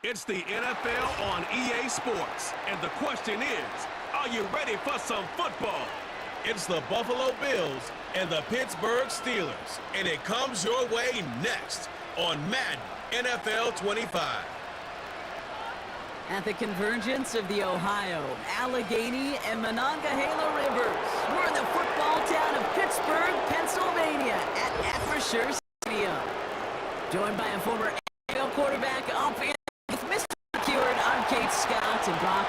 It's the NFL on EA Sports, and the question is, are you ready for some football? It's the Buffalo Bills and the Pittsburgh Steelers, and it comes your way next on Madden NFL 25. At the convergence of the Ohio, Allegheny, and Monongahela Rivers, we're in the football town of Pittsburgh, Pennsylvania, at Acrisure Stadium. Joined by a former NFL quarterback up in with Mr. Cured, I'm Kate Scott, and Brock,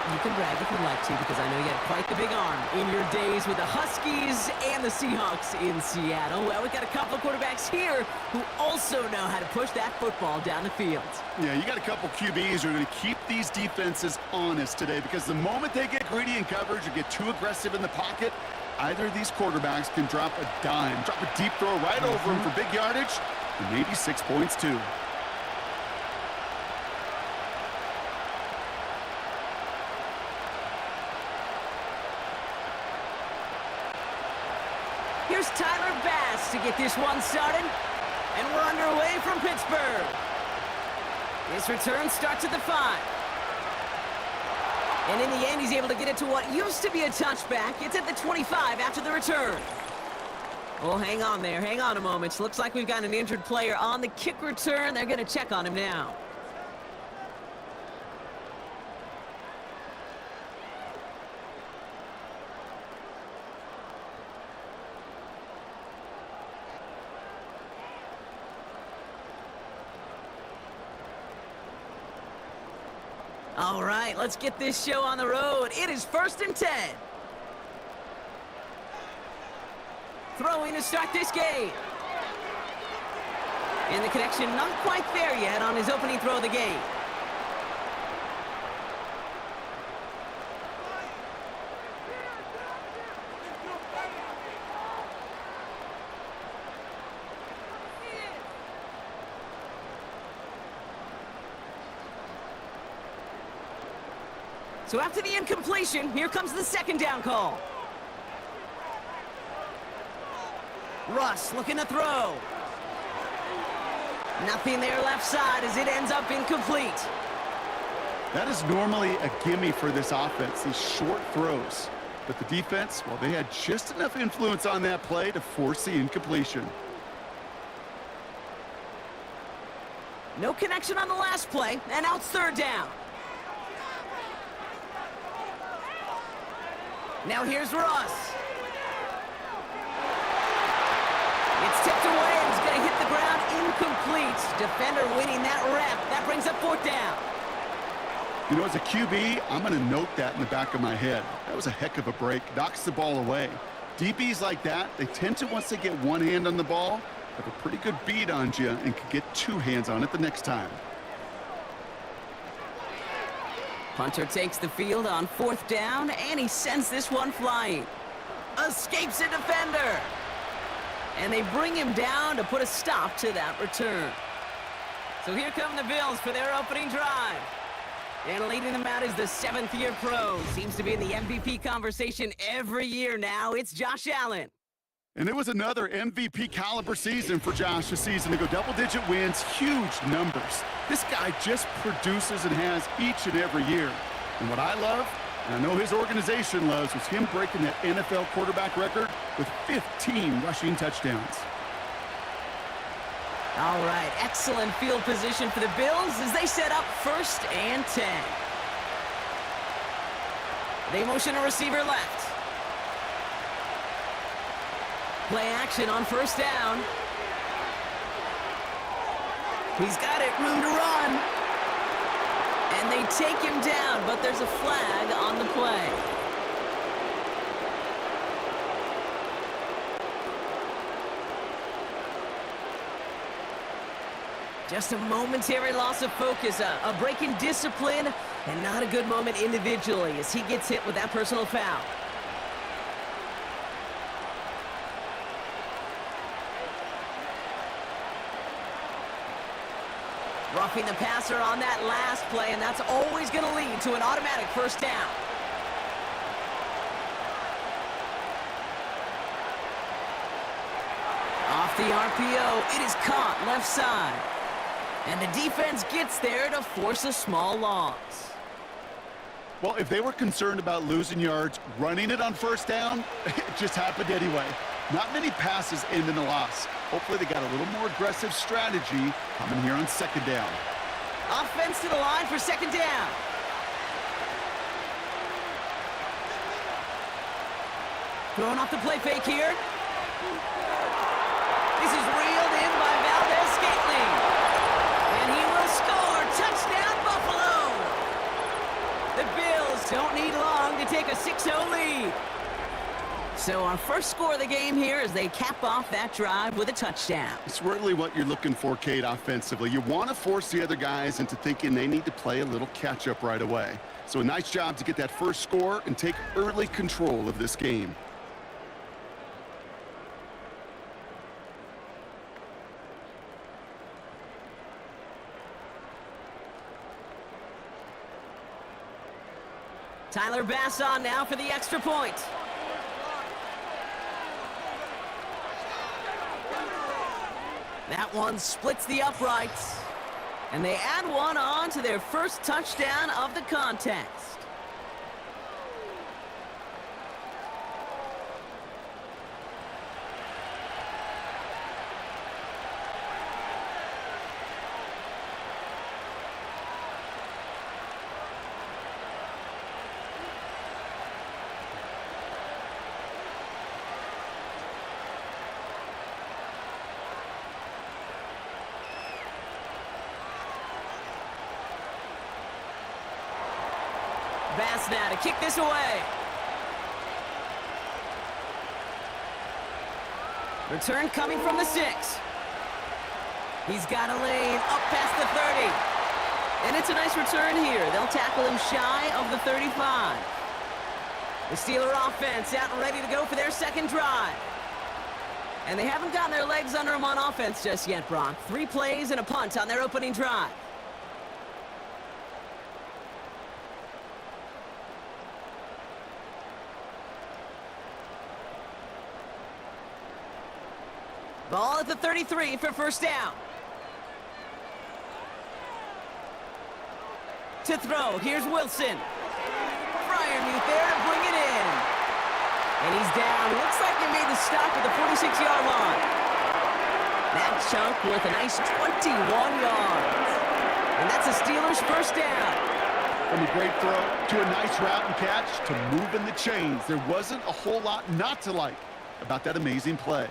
you can brag if you'd like to, because I know you had quite the big arm in your days with the Huskies and the Seahawks in Seattle. Well, we've got a couple of quarterbacks here who also know how to push that football down the field. Yeah, you got a couple QBs who are going to keep these defenses honest today, because the moment they get greedy in coverage or get too aggressive in the pocket, either of these quarterbacks can drop a dime, drop a deep throw right over them for big yardage, and maybe 6 points too. Here's Tyler Bass to get this one started, and we're underway from Pittsburgh. This return starts at the 5. And in the end, he's able to get it to what used to be a touchback. It's at the 25 after the return. Well, hang on there. Hang on a moment. Looks like we've got an injured player on the kick return. They're going to check on him now. All right, let's get this show on the road. It is 1st and 10. Throwing to start this game. And the connection not quite there yet on his opening throw of the game. So after the incompletion, here comes the second down call. Russ looking to throw. Nothing there left side as it ends up incomplete. That is normally a gimme for this offense, these short throws. But the defense, well, they had just enough influence on that play to force the incompletion. No connection on the last play, and now it's 3rd down. Now here's Russ. It's tipped away, and he's going to hit the ground incomplete. Defender winning that rep. That brings up 4th down. You know, as a QB, I'm going to note that in the back of my head. That was a heck of a break. Knocks the ball away. DBs like that, they tend to, once they get one hand on the ball, have a pretty good beat on you and can get 2 hands on it the next time. Punter takes the field on 4th down, and he sends this one flying. Escapes a defender. And they bring him down to put a stop to that return. So here come the Bills for their opening drive. And leading them out is the 7th-year pro. Seems to be in the MVP conversation every year now. It's Josh Allen. And it was another MVP caliber season for Josh this season to go double-digit wins, huge numbers. This guy just produces and has each and every year. And what I love, and I know his organization loves, was him breaking that NFL quarterback record with 15 rushing touchdowns. All right, excellent field position for the Bills as they set up 1st and 10. They motion a receiver left. Play action on 1st down. He's got it, room to run. And they take him down, but there's a flag on the play. Just a momentary loss of focus, a break in discipline, and not a good moment individually as he gets hit with that personal foul. Roughing the passer on that last play, and that's always going to lead to an automatic 1st down. Off the RPO, it is caught left side. And the defense gets there to force a small loss. Well, if they were concerned about losing yards, running it on first down, it just happened anyway. Not many passes end in a loss. Hopefully they got a little more aggressive strategy coming here on second down. Offense to the line for second down. Throwing off the play fake here. This is reeled in by Valdez-Scantling. And he will score. Touchdown, Buffalo. The Bills don't need long to take a 6-0 lead. So our first score of the game here as they cap off that drive with a touchdown. It's really what you're looking for, Kate, offensively. You want to force the other guys into thinking they need to play a little catch-up right away. So a nice job to get that first score and take early control of this game. Tyler Bass on now for the extra point. That one splits the uprights. And they add one on to their first touchdown of the contest. Bass now to kick this away. Return coming from the 6. He's got a lane up past the 30. And it's a nice return here. They'll tackle him shy of the 35. The Steeler offense out and ready to go for their second drive. And they haven't gotten their legs under them on offense just yet, Brock. 3 plays and a punt on their opening drive. Ball at the 33 for first down. To throw, here's Wilson. Freiermuth there to bring it in. And he's down. Looks like they made the stop at the 46-yard line. That chunk with a nice 21 yards. And that's the Steelers' first down. From a great throw to a nice route and catch to moving the chains. There wasn't a whole lot not to like about that amazing play.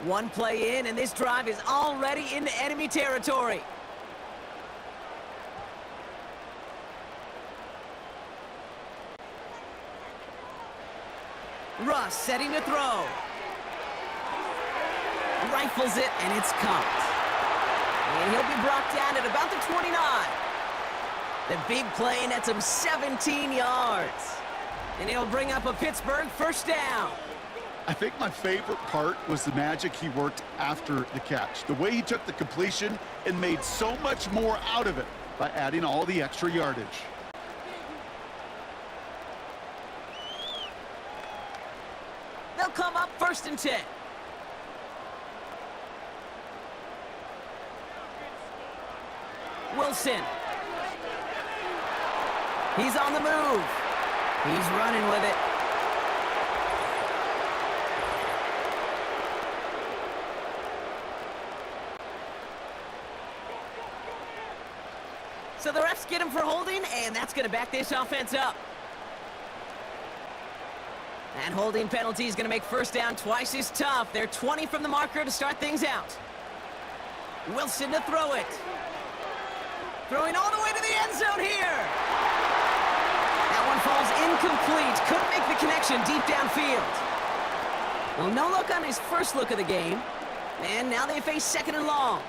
One play in, and this drive is already into enemy territory. Russ setting to throw. Rifles it, and it's caught. And he'll be brought down at about the 29. The big play nets him 17 yards. And he'll bring up a Pittsburgh first down. I think my favorite part was the magic he worked after the catch. The way he took the completion and made so much more out of it by adding all the extra yardage. They'll come up 1st and 10. Wilson. He's on the move. He's running with it. So the refs get him for holding, and that's going to back this offense up. And holding penalty is going to make first down twice as tough. They're 20 from the marker to start things out. Wilson to throw it. Throwing all the way to the end zone here. That one falls incomplete. Couldn't make the connection deep downfield. Well, no look on his first look of the game. And now they face 2nd and long.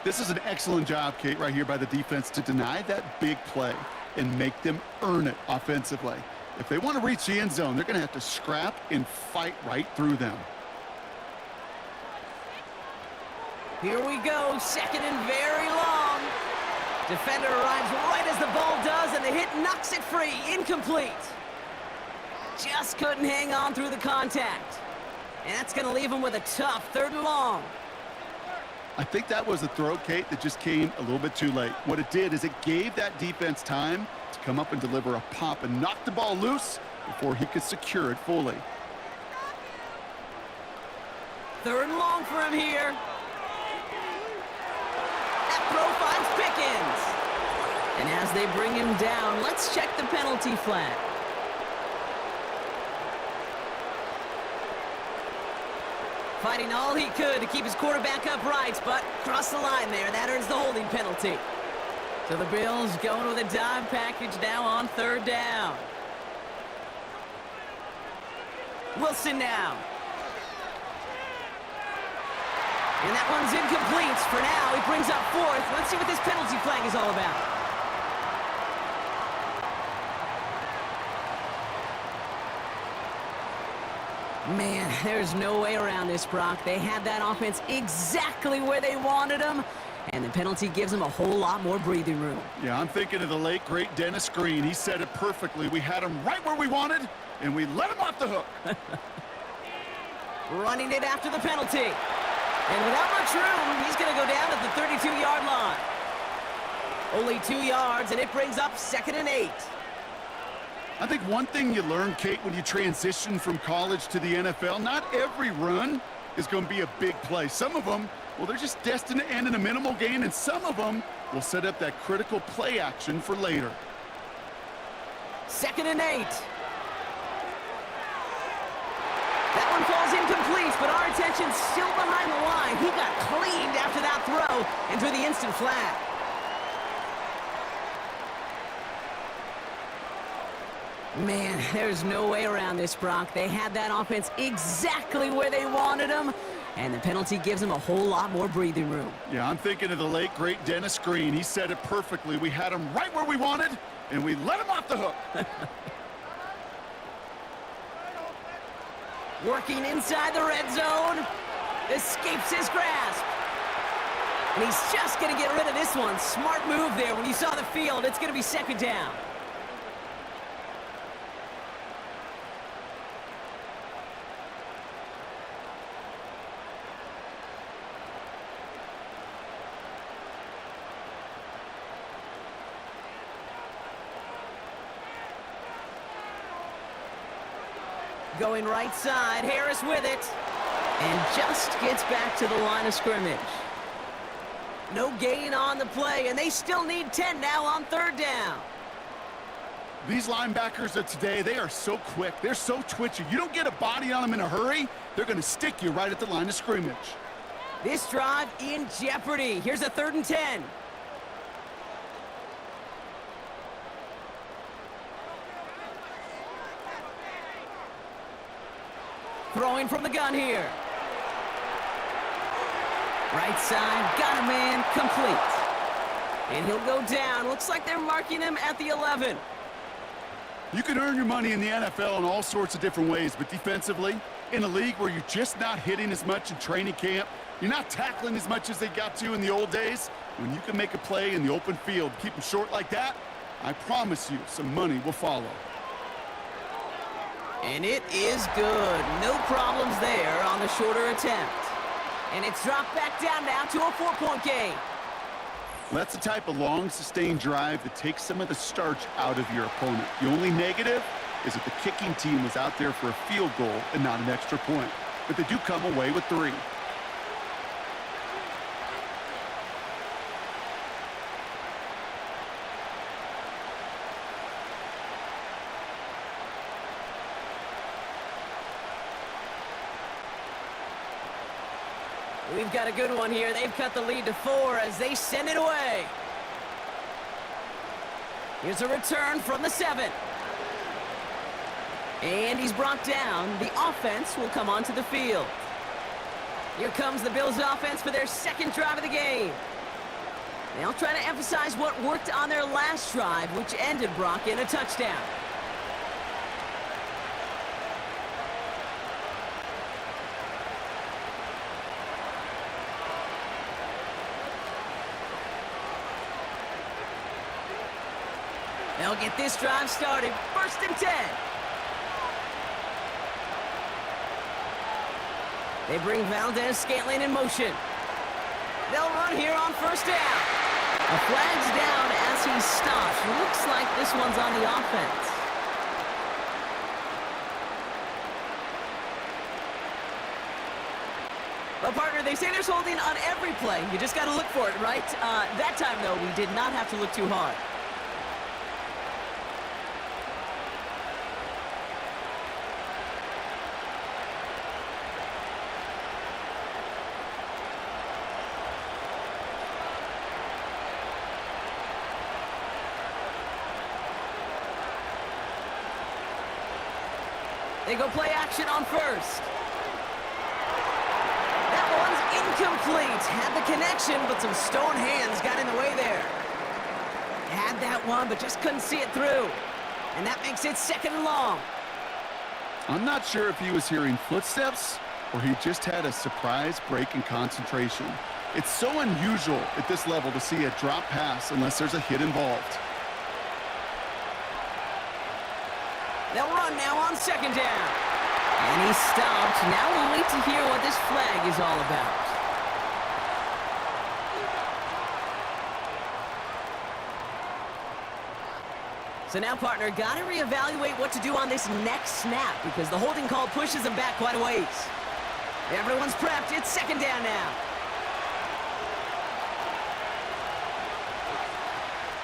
This is an excellent job, Kate, right here by the defense to deny that big play and make them earn it offensively. If they want to reach the end zone, they're going to have to scrap and fight right through them. Here we go, 2nd and very long. Defender arrives right as the ball does, and the hit knocks it free. Incomplete. Just couldn't hang on through the contact. And that's going to leave him with a tough 3rd and long. I think that was a throw, Kate, that just came a little bit too late. What it did is it gave that defense time to come up and deliver a pop and knock the ball loose before he could secure it fully. 3rd and long for him here. That throw finds Pickens. And as they bring him down, let's check the penalty flag. Fighting all he could to keep his quarterback upright, but crossed the line there. That earns the holding penalty. So the Bills going with a dime package now on 3rd down. Wilson now. And that one's incomplete for now. He brings up 4th. Let's see what this penalty flag is all about. Man, there's no way around this, Brock. They had that offense exactly where they wanted them, and the penalty gives them a whole lot more breathing room. Yeah, I'm thinking of the late, great Dennis Green. He said it perfectly. We had him right where we wanted, and we let him off the hook. Running it after the penalty. And without much room, he's going to go down at the 32-yard line. Only 2 yards, and it brings up 2nd and 8. I think one thing you learn, Kate, when you transition from college to the NFL, not every run is going to be a big play. Some of them, well, they're just destined to end in a minimal gain, and some of them will set up that critical play action for later. 2nd and 8. That one falls incomplete, but our attention's still behind the line. He got cleaned after that throw and drew the instant flag. Man, there's no way around this, Brock. They had that offense exactly where they wanted them, and the penalty gives them a whole lot more breathing room. Yeah, I'm thinking of the late, great Dennis Green. He said it perfectly. We had him right where we wanted, and we let him off the hook. Working inside the red zone. Escapes his grasp. And he's just going to get rid of this one. Smart move there. When you saw the field, it's going to be 2nd down. Going right side, Harris with it. And just gets back to the line of scrimmage. No gain on the play, and they still need 10 now on 3rd down. These linebackers of today, they are so quick. They're so twitchy. You don't get a body on them in a hurry, they're going to stick you right at the line of scrimmage. This drive in jeopardy. Here's a 3rd and 10. Throwing from the gun here. Right side, got a man, complete. And he'll go down. Looks like they're marking him at the 11. You can earn your money in the NFL in all sorts of different ways, but defensively, in a league where you're just not hitting as much in training camp, you're not tackling as much as they got to in the old days, when you can make a play in the open field, keep them short like that, I promise you some money will follow. And it is good. No problems there on the shorter attempt. And it's dropped back down now to a 4-point game. That's the type of long, sustained drive that takes some of the starch out of your opponent. The only negative is that the kicking team was out there for a field goal and not an extra point. But they do come away with 3. We've got a good one here. They've cut the lead to 4 as they send it away. Here's a return from the 7. And he's brought down. The offense will come onto the field. Here comes the Bills offense for their 2nd drive of the game. They'll try to emphasize what worked on their last drive, which ended, Brock, in a touchdown. They'll get this drive started. 1st and 10. They bring Valdez-Scantling in motion. They'll run here on 1st down. A flag's down as he stops. Looks like this one's on the offense. Well, partner, they say there's holding on every play. You just got to look for it, right? That time, though, we did not have to look too hard. They go play action on 1st. That one's incomplete. Had the connection, but some stone hands got in the way there. Had that one, but just couldn't see it through. And that makes it 2nd and long. I'm not sure if he was hearing footsteps or he just had a surprise break in concentration. It's so unusual at this level to see a drop pass unless there's a hit involved. They'll run now on 2nd down. And he stopped. Now we'll wait to hear what this flag is all about. So now, partner, got to reevaluate what to do on this next snap because the holding call pushes him back quite a ways. Everyone's prepped. It's 2nd down now.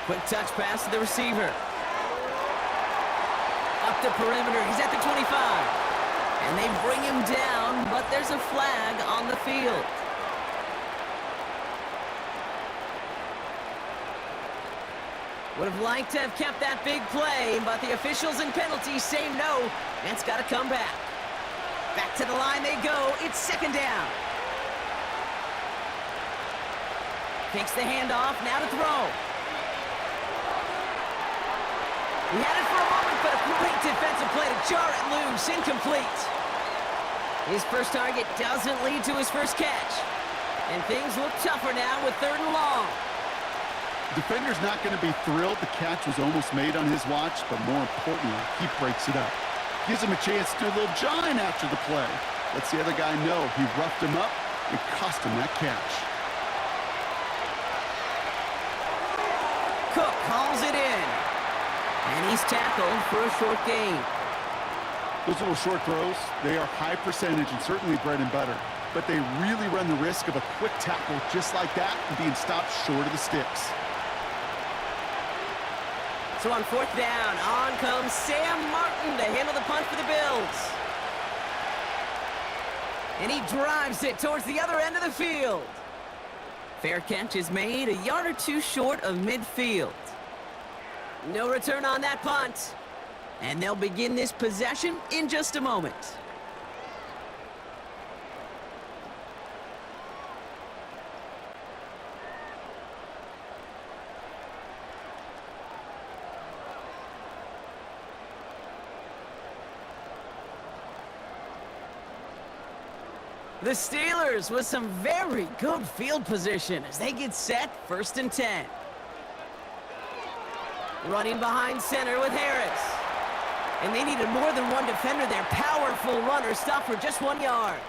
Quick touch pass to the receiver. Up the perimeter. He's at the 25. And they bring him down, but there's a flag on the field. Would have liked to have kept that big play, but the officials and penalties say no, and it's got to come back. Back to the line they go. It's 2nd down. Takes the handoff, now to throw. He had it for a moment, but a great defensive play to jar it loose. Incomplete. His first target doesn't lead to his first catch. And things look tougher now with 3rd and long. The defender's not going to be thrilled the catch was almost made on his watch, but more importantly, he breaks it up. Gives him a chance to do a little jawing after the play. Lets the other guy know he roughed him up and cost him that catch. Cook calls it in. And he's tackled for a short gain. Those little short throws, they are high percentage and certainly bread and butter. But they really run the risk of a quick tackle just like that and being stopped short of the sticks. So on 4th down, on comes Sam Martin to handle the punt for the Bills. And he drives it towards the other end of the field. Fair catch is made a yard or two short of midfield. No return on that punt. And they'll begin this possession in just a moment. The Steelers with some very good field position as they get set. 1st and 10. Running behind center with Harris. And they needed more than one defender there. Powerful runner, stopped for just 1 yard.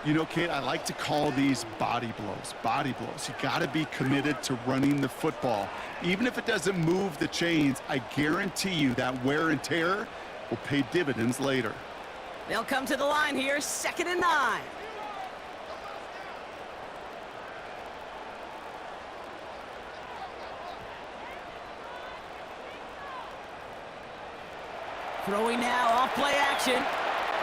You know, Kate, I like to call these body blows. Body blows. You got to be committed to running the football. Even if it doesn't move the chains, I guarantee you that wear and tear will pay dividends later. They'll come to the line here. 2nd and 9. Throwing now, off play action.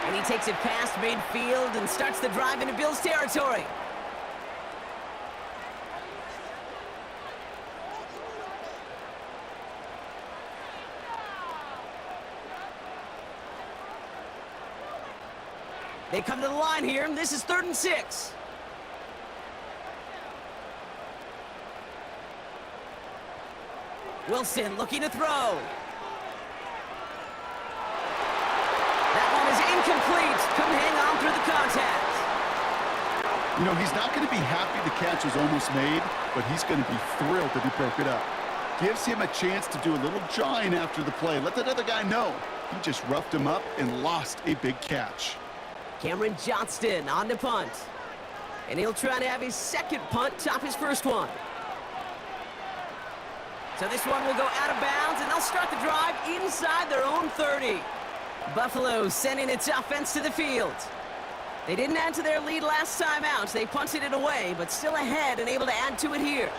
And he takes it past midfield and starts the drive into Bills territory. They come to the line here, and this is 3rd and 6. Wilson looking to throw. That one is incomplete. Couldn't hang on through the contact. You know, he's not going to be happy the catch was almost made, but he's going to be thrilled that he broke it up. Gives him a chance to do a little jawing after the play. Let that other guy know. He just roughed him up and lost a big catch. Cameron Johnston on to punt. And he'll try to have his second punt top his first one. So this one will go out of bounds, and they'll start the drive inside their own 30. Buffalo sending its offense to the field. They didn't add to their lead last time out. They punted it away, but still ahead and able to add to it here.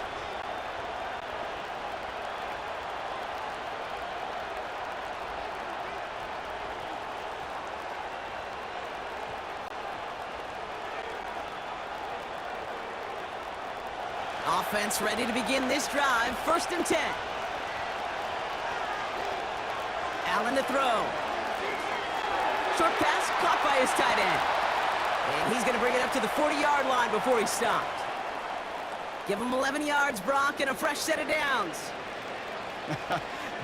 Offense ready to begin this drive. 1st and 10. Allen to throw. Short pass caught by his tight end. And he's going to bring it up to the 40-yard line before he stopped. Give him 11 yards, Brock, and a fresh set of downs.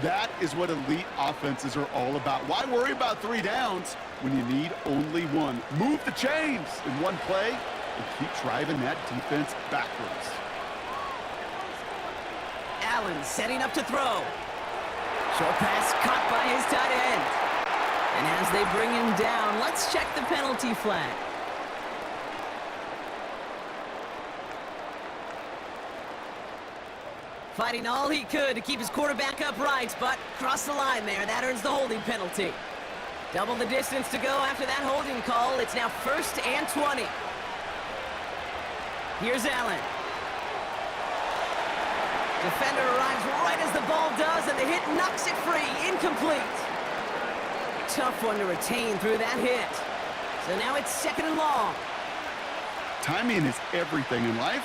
That is what elite offenses are all about. Why worry about 3 downs when you need only 1? Move the chains in one play and keep driving that defense backwards. Allen setting up to throw. Short pass caught by his tight end. And as they bring him down, let's check the penalty flag. Fighting all he could to keep his quarterback upright, but crossed the line there. That earns the holding penalty. Double the distance to go after that holding call. It's now 1st and 20. Here's Allen. Defender arrives right as the ball does, and the hit knocks it free. Incomplete. Tough one to retain through that hit. So now it's 2nd and long. Timing is everything in life,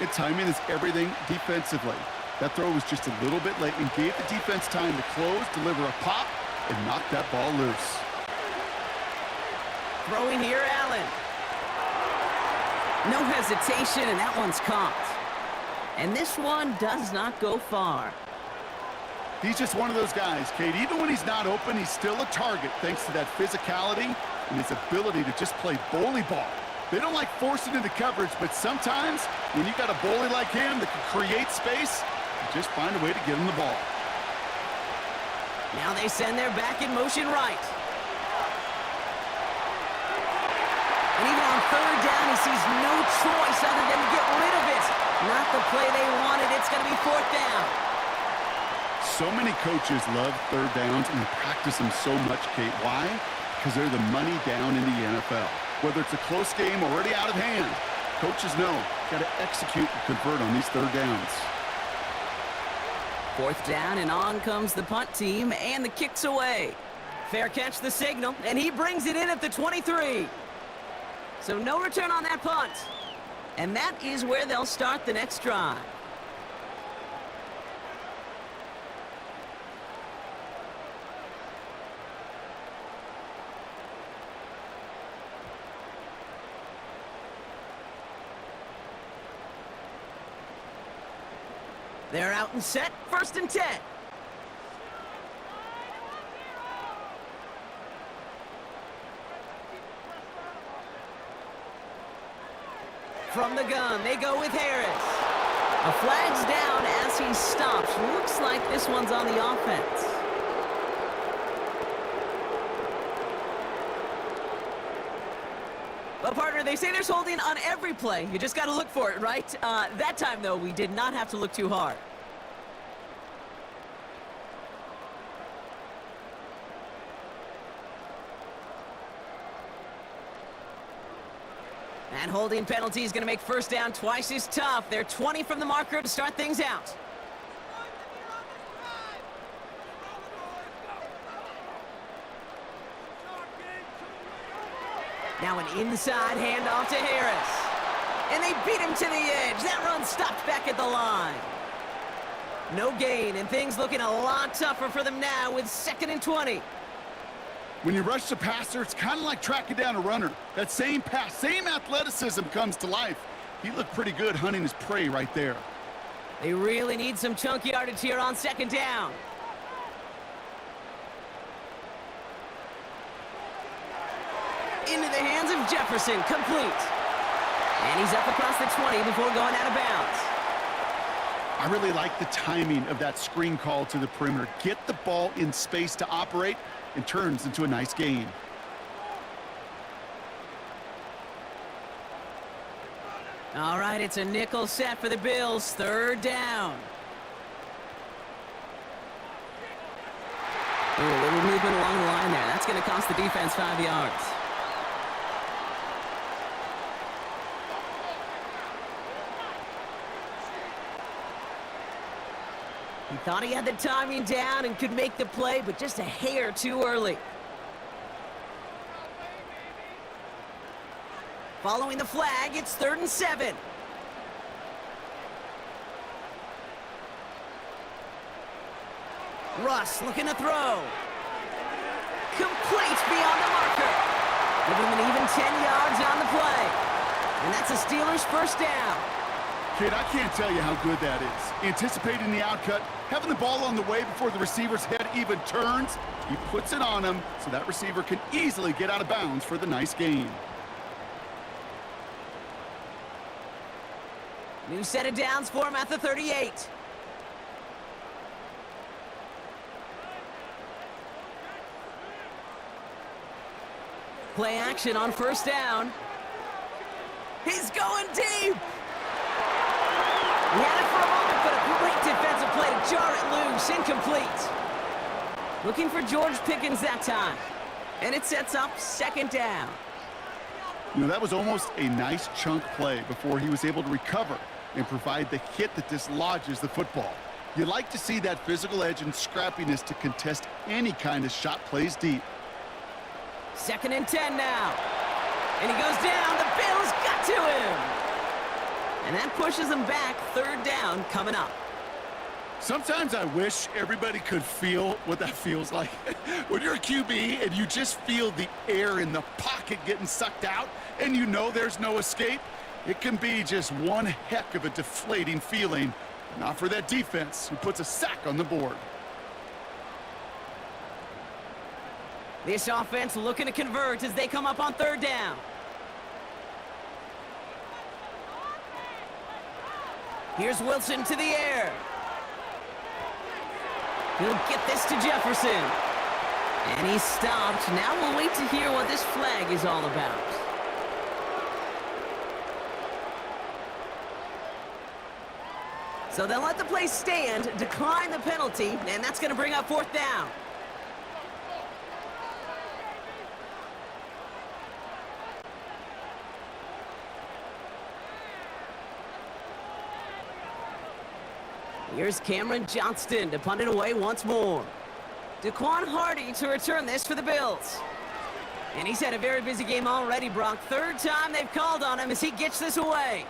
and timing is everything defensively. That throw was just a little bit late and gave the defense time to close, deliver a pop, and knock that ball loose. Throwing here, Allen. No hesitation, and that one's caught. And this one does not go far. He's just one of those guys, Kate. Even when he's not open, he's still a target thanks to that physicality and his ability to just play bully ball. They don't like forcing into coverage, but sometimes when you got a bully like him that can create space, you just find a way to get him the ball. Now they send their back in motion right. And even on 3rd down, he sees no choice other than to get rid of it. Not the play they wanted. It's going to be 4th down. So many coaches love 3rd downs and practice them so much, Kate. Why? Because they're the money down in the NFL. Whether it's a close game already out of hand, coaches know got to execute and convert on these 3rd downs. 4th down, and on comes the punt team, and the kick's away. Fair catch the signal, and he brings it in at the 23. So no return on that punt. And that is where they'll start the next drive. They're out and set. 1st and 10. From the gun, they go with Harris. A flag's down as he stops. Looks like this one's on the offense. Well, partner, they say there's holding on every play. You just got to look for it, right? That time, though, we did not have to look too hard. And holding penalty is going to make 1st down twice as tough. They're 20 from the marker to start things out. Now an inside handoff to Harris. And they beat him to the edge. That run stopped back at the line. No gain, and things looking a lot tougher for them now with 2nd and 20. When you rush the passer, it's kind of like tracking down a runner. That same pass, same athleticism comes to life. He looked pretty good hunting his prey right there. They really need some chunk yardage here on 2nd down. Into the hands of Jefferson, complete. And he's up across the 20 before going out of bounds. I really like the timing of that screen call to the perimeter. Get the ball in space to operate and turns into a nice gain. All right, it's a nickel set for the Bills. Third down. Ooh, a little movement along the line there. That's going to cost the defense 5 yards. He thought he had the timing down and could make the play, but just a hair too early. Following the flag, it's 3rd and 7. Russ looking to throw. Complete beyond the marker. Giving him an even 10 yards on the play. And that's a Steelers first down. Kid, I can't tell you how good that is. Anticipating the outcut, having the ball on the way before the receiver's head even turns. He puts it on him so that receiver can easily get out of bounds for the nice gain. New set of downs for him at the 38. Play action on first down. He's going deep. He had it for a moment, but a great defensive play to jar it loose. Incomplete. Looking for George Pickens that time. And it sets up 2nd down. You know, that was almost a nice chunk play before he was able to recover and provide the hit that dislodges the football. You like to see that physical edge and scrappiness to contest any kind of shot plays deep. 2nd and 10 now. And he goes down. The Bills got to him. And that pushes him back. 3rd down coming up. Sometimes I wish everybody could feel what that feels like. When you're a QB and you just feel the air in the pocket getting sucked out and you know there's no escape, it can be just one heck of a deflating feeling. Not for that defense who puts a sack on the board. This offense looking to convert as they come up on 3rd down. Here's Wilson to the air. He'll get this to Jefferson. And he's stopped. Now we'll wait to hear what this flag is all about. So they'll let the play stand, decline the penalty, and that's going to bring up 4th down. Here's Cameron Johnston to punt it away once more. Daquan Hardy to return this for the Bills. And he's had a very busy game already, Brock. 3rd time they've called on him as he gets this away.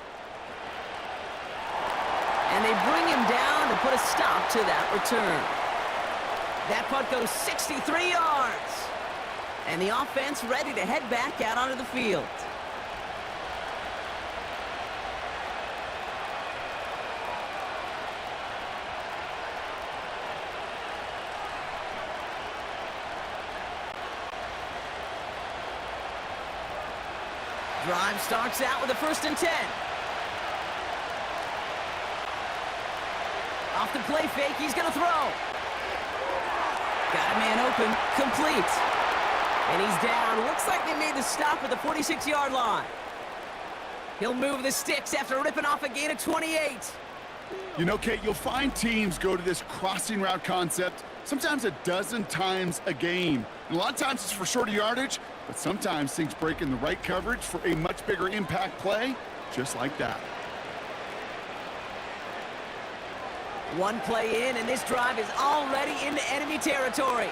And they bring him down to put a stop to that return. That punt goes 63 yards. And the offense ready to head back out onto the field. Drive starts out with a 1st and 10. Off the play fake, he's going to throw. Got a man open, complete. And he's down. Looks like they made the stop at the 46-yard line. He'll move the sticks after ripping off a gain of 28. You know, Kate, you'll find teams go to this crossing route concept sometimes a dozen times a game. And a lot of times it's for shorter yardage, but sometimes things break in the right coverage for a much bigger impact play, just like that. One play in, and this drive is already into enemy territory.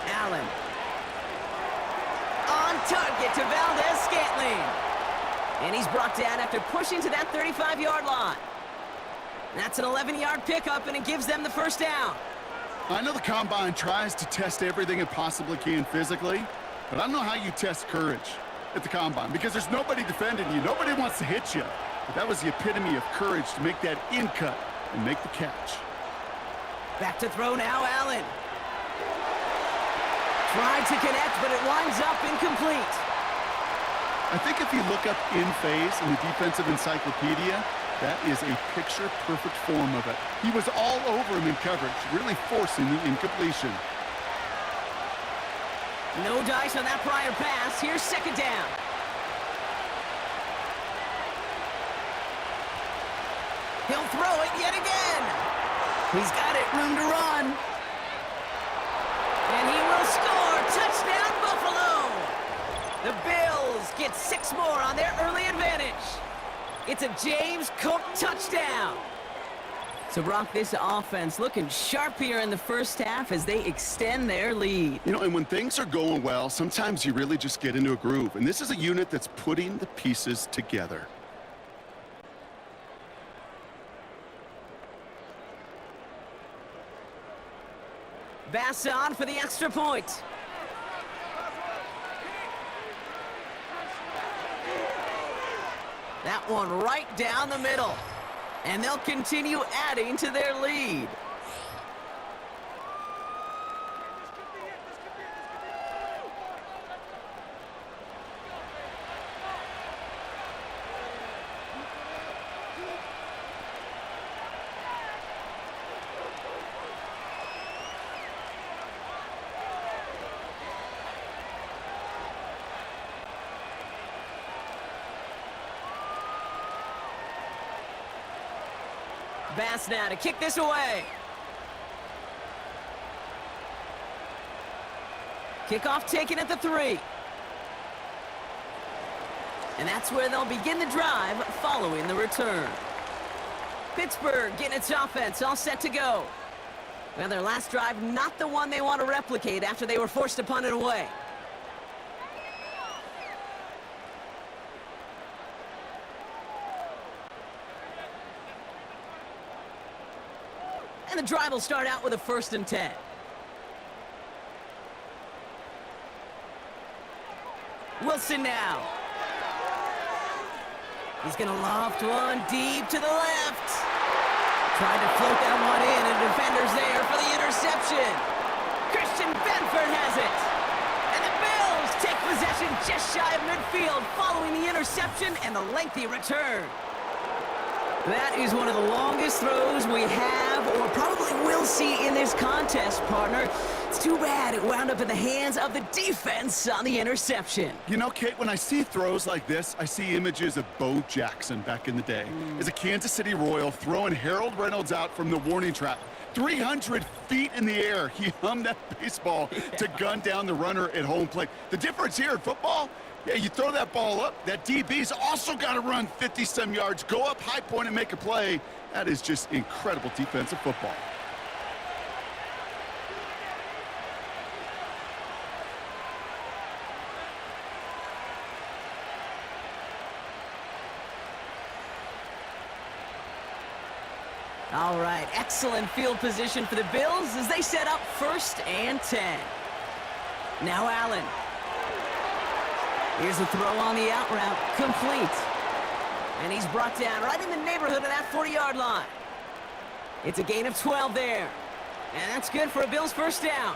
Allen. On target to Valdez-Scantling. And he's brought down after pushing to that 35-yard line. That's an 11-yard pickup, and it gives them the 1st down. I know the Combine tries to test everything it possibly can physically, but I don't know how you test courage at the Combine because there's nobody defending you. Nobody wants to hit you. But that was the epitome of courage to make that in cut and make the catch. Back to throw now, Allen. Tried to connect, but it winds up incomplete. I think if you look up in phase in the defensive encyclopedia, that is a picture-perfect form of it. He was all over him in coverage, really forcing the incompletion. No dice on that prior pass. Here's second down. He'll throw it yet again. He's got it, room to run. And he will score. Touchdown, Buffalo. The Bills get 6 more on their early advantage. It's a James Cook touchdown. So, Brock, this offense looking sharp here in the first half as they extend their lead. You know, and when things are going well, sometimes you really just get into a groove. And this is a unit that's putting the pieces together. Bass on for the extra point. That one right down the middle. And they'll continue adding to their lead. Bass now to kick this away. Kickoff taken at the 3. And that's where they'll begin the drive following the return. Pittsburgh getting its offense all set to go. Well, their last drive, not the one they want to replicate after they were forced to punt it away. And the drive will start out with a 1st and 10. Wilson now. He's going to loft one deep to the left. Tried to float that one in, and the defender's there for the interception. Christian Benford has it. And the Bills take possession just shy of midfield following the interception and the lengthy return. That is one of the longest throws we have or probably will see in this contest, partner. It's too bad it wound up in the hands of the defense on the interception. You know, Kate, when I see throws like this, I see images of Bo Jackson back in the day. As a Kansas City Royal throwing Harold Reynolds out from the warning track. 300 feet in the air, he hummed that baseball to gun down the runner at home plate. The difference here in football, yeah, you throw that ball up, that DB's also got to run 50-some yards, go up high point and make a play. That is just incredible defensive football. All right, excellent field position for the Bills as they set up 1st and 10. Now Allen. Here's a throw on the out route, complete. And he's brought down right in the neighborhood of that 40-yard line. It's a gain of 12 there. And that's good for a Bills 1st down.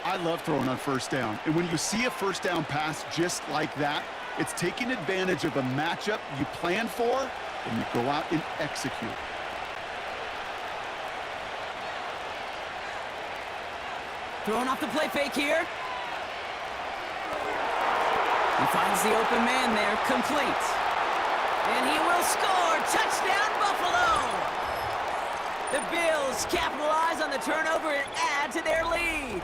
I love throwing on 1st down. And when you see a 1st down pass just like that, it's taking advantage of a matchup you plan for, and you go out and execute. Throwing off the play fake here. He finds the open man there, complete. And he will score. Touchdown, Buffalo! The Bills capitalize on the turnover and add to their lead.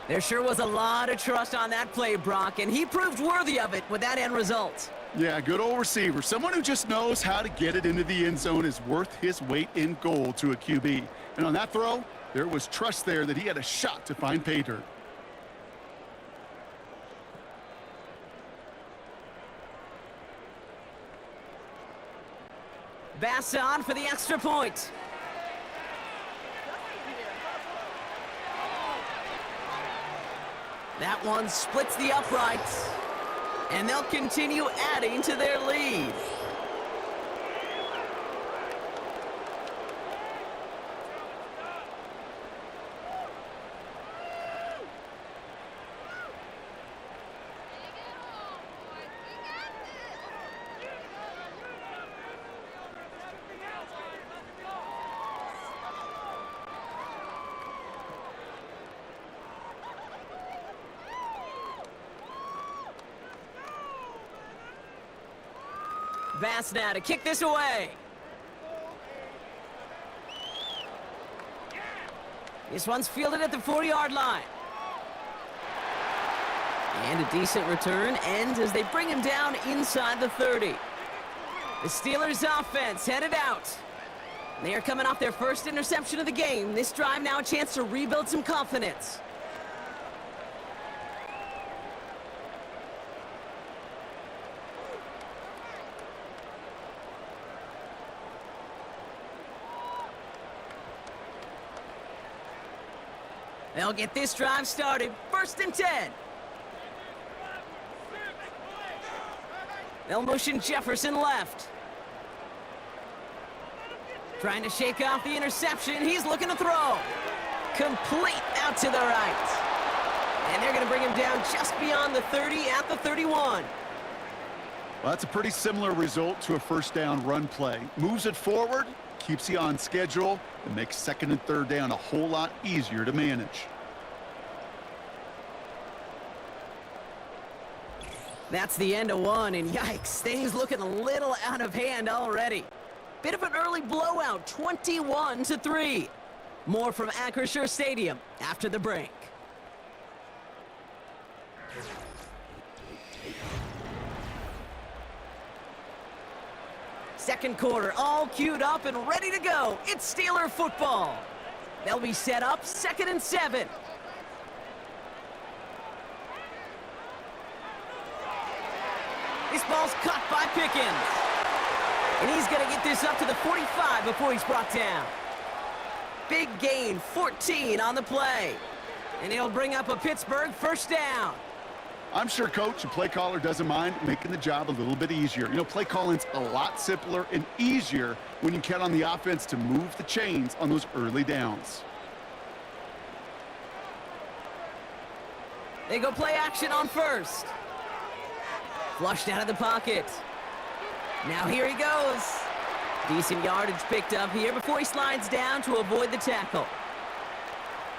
There sure was a lot of trust on that play, Brock, and he proved worthy of it with that end result. Yeah, good old receiver. Someone who just knows how to get it into the end zone is worth his weight in gold to a QB. And on that throw, there was trust there that he had a shot to find pay dirt. Bass on for the extra point. That one splits the uprights. And they'll continue adding to their lead. pass now to kick this away. This one's fielded at the 40-yard line. And a decent return ends as they bring him down inside the 30. The Steelers offense headed out. They are coming off their first interception of the game. This drive now a chance to rebuild some confidence. They'll get this drive started. 1st and 10. They'll motion Jefferson left. Trying to shake off the interception. He's looking to throw. Complete out to the right. And they're going to bring him down just beyond the 30 at the 31. Well, that's a pretty similar result to a first down run play. Moves it forward, keeps you on schedule, and makes 2nd and 3rd down a whole lot easier to manage. That's the end of one, and yikes, things looking a little out of hand already. Bit of an early blowout, 21-3. More from Acrisure Stadium after the break. Second quarter, all queued up and ready to go. It's Steeler football. They'll be set up 2nd and 7. This ball's caught by Pickens. And he's going to get this up to the 45 before he's brought down. Big gain, 14 on the play. And he'll bring up a Pittsburgh first down. I'm sure coach and play caller doesn't mind making the job a little bit easier. You know, play calling's a lot simpler and easier when you count on the offense to move the chains on those early downs. They go play action on first. Flushed out of the pocket. Now here he goes. Decent yardage picked up here before he slides down to avoid the tackle.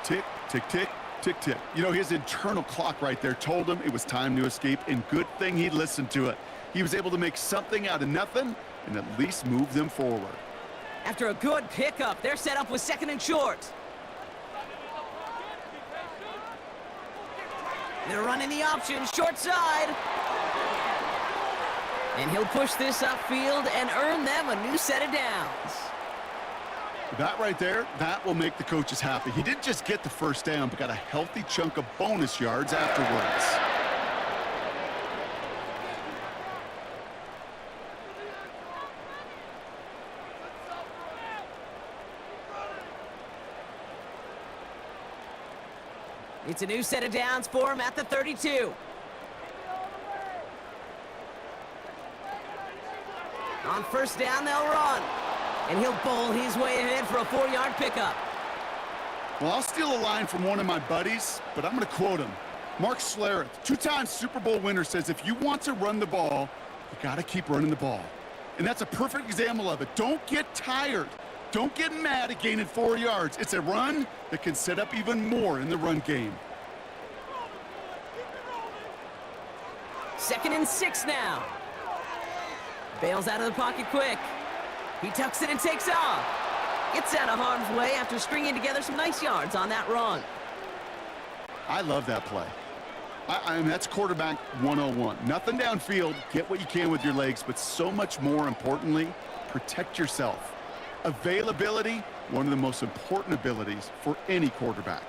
Tick, tick, tick, tick, tick. You know, his internal clock right there told him it was time to escape, and good thing he listened to it. He was able to make something out of nothing and at least move them forward. After a good pickup, they're set up with 2nd and short. They're running the option, short side. And he'll push this upfield and earn them a new set of downs. That right there, that will make the coaches happy. He didn't just get the first down, but got a healthy chunk of bonus yards afterwards. It's a new set of downs for him at the 32. On first down, they'll run. And he'll bowl his way ahead for a 4-yard pickup. Well, I'll steal a line from one of my buddies, but I'm going to quote him. Mark Schlereth, 2-time Super Bowl winner, says if you want to run the ball, you got to keep running the ball. And that's a perfect example of it. Don't get tired. Don't get mad at gaining 4 yards. It's a run that can set up even more in the run game. 2nd and 6 now. Bails out of the pocket quick. He tucks it and takes off. Gets out of harm's way after stringing together some nice yards on that run. I love that play. I mean, that's quarterback 101. Nothing downfield, get what you can with your legs, but so much more importantly, protect yourself. Availability, one of the most important abilities for any quarterback.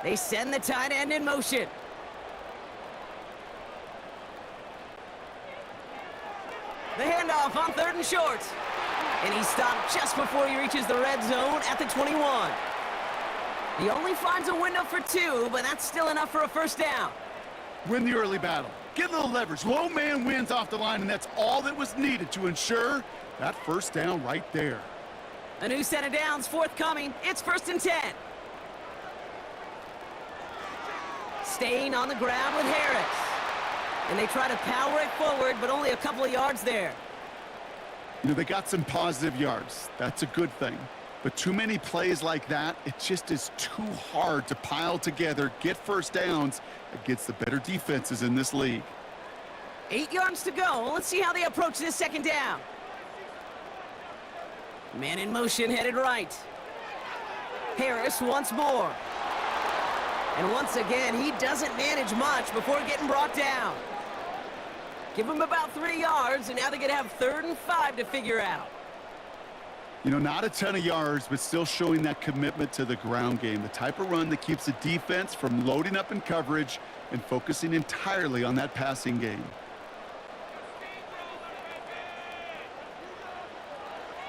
They send the tight end in motion. The handoff on 3rd and short. And he stopped just before he reaches the red zone at the 21. He only finds a window for 2, but that's still enough for a first down. Win the early battle. Get a little leverage. Low man wins off the line, and that's all that was needed to ensure that first down right there. A new set of downs forthcoming. It's 1st and 10. Staying on the ground with Harris. And they try to power it forward, but only a couple of yards there. You know, they got some positive yards. That's a good thing. But too many plays like that, it just is too hard to pile together, get first downs against the better defenses in this league. 8 yards to go. Let's see how they approach this second down. Man in motion, headed right. Harris once more. And once again, he doesn't manage much before getting brought down. Give him about 3 yards, and now they're going to have 3rd and 5 to figure out. You know, not a ton of yards, but still showing that commitment to the ground game. The type of run that keeps the defense from loading up in coverage and focusing entirely on that passing game.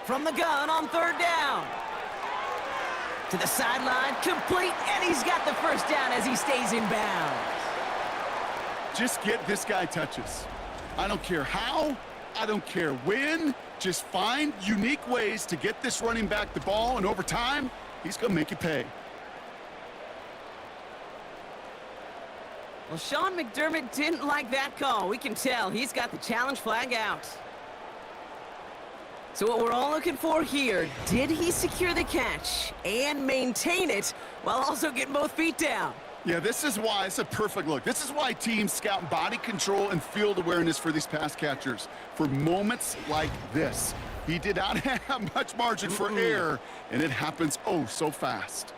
From the gun on 3rd down. To the sideline, complete, and he's got the first down as he stays in bounds. Just get this guy touches. I don't care how, I don't care when, just find unique ways to get this running back the ball, and over time, he's going to make you pay. Well, Sean McDermott didn't like that call. We can tell he's got the challenge flag out. So what we're all looking for here, did he secure the catch and maintain it while also getting both feet down? Yeah, this is why it's a perfect look. This is why teams scout body control and field awareness for these pass catchers. For moments like this, he did not have much margin for error, and it happens oh so fast.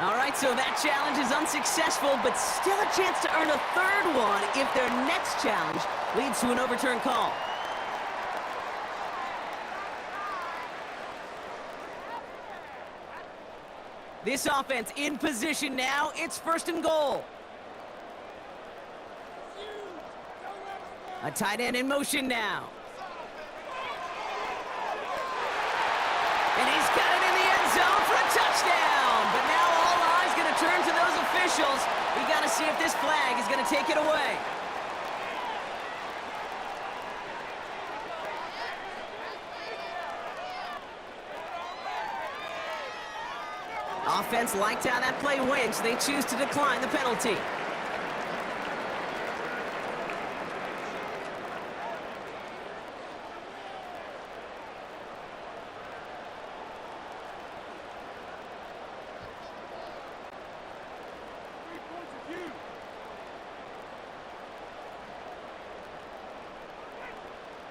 All right, so that challenge is unsuccessful, but still a chance to earn a 3rd one if their next challenge leads to an overturned call. This offense in position now. It's 1st and goal. A tight end in motion now. And he's got it in the end zone for a touchdown. But now all eyes going to turn to those officials. We got to see if this flag is going to take it away. Offense liked how that play went, so they choose to decline the penalty.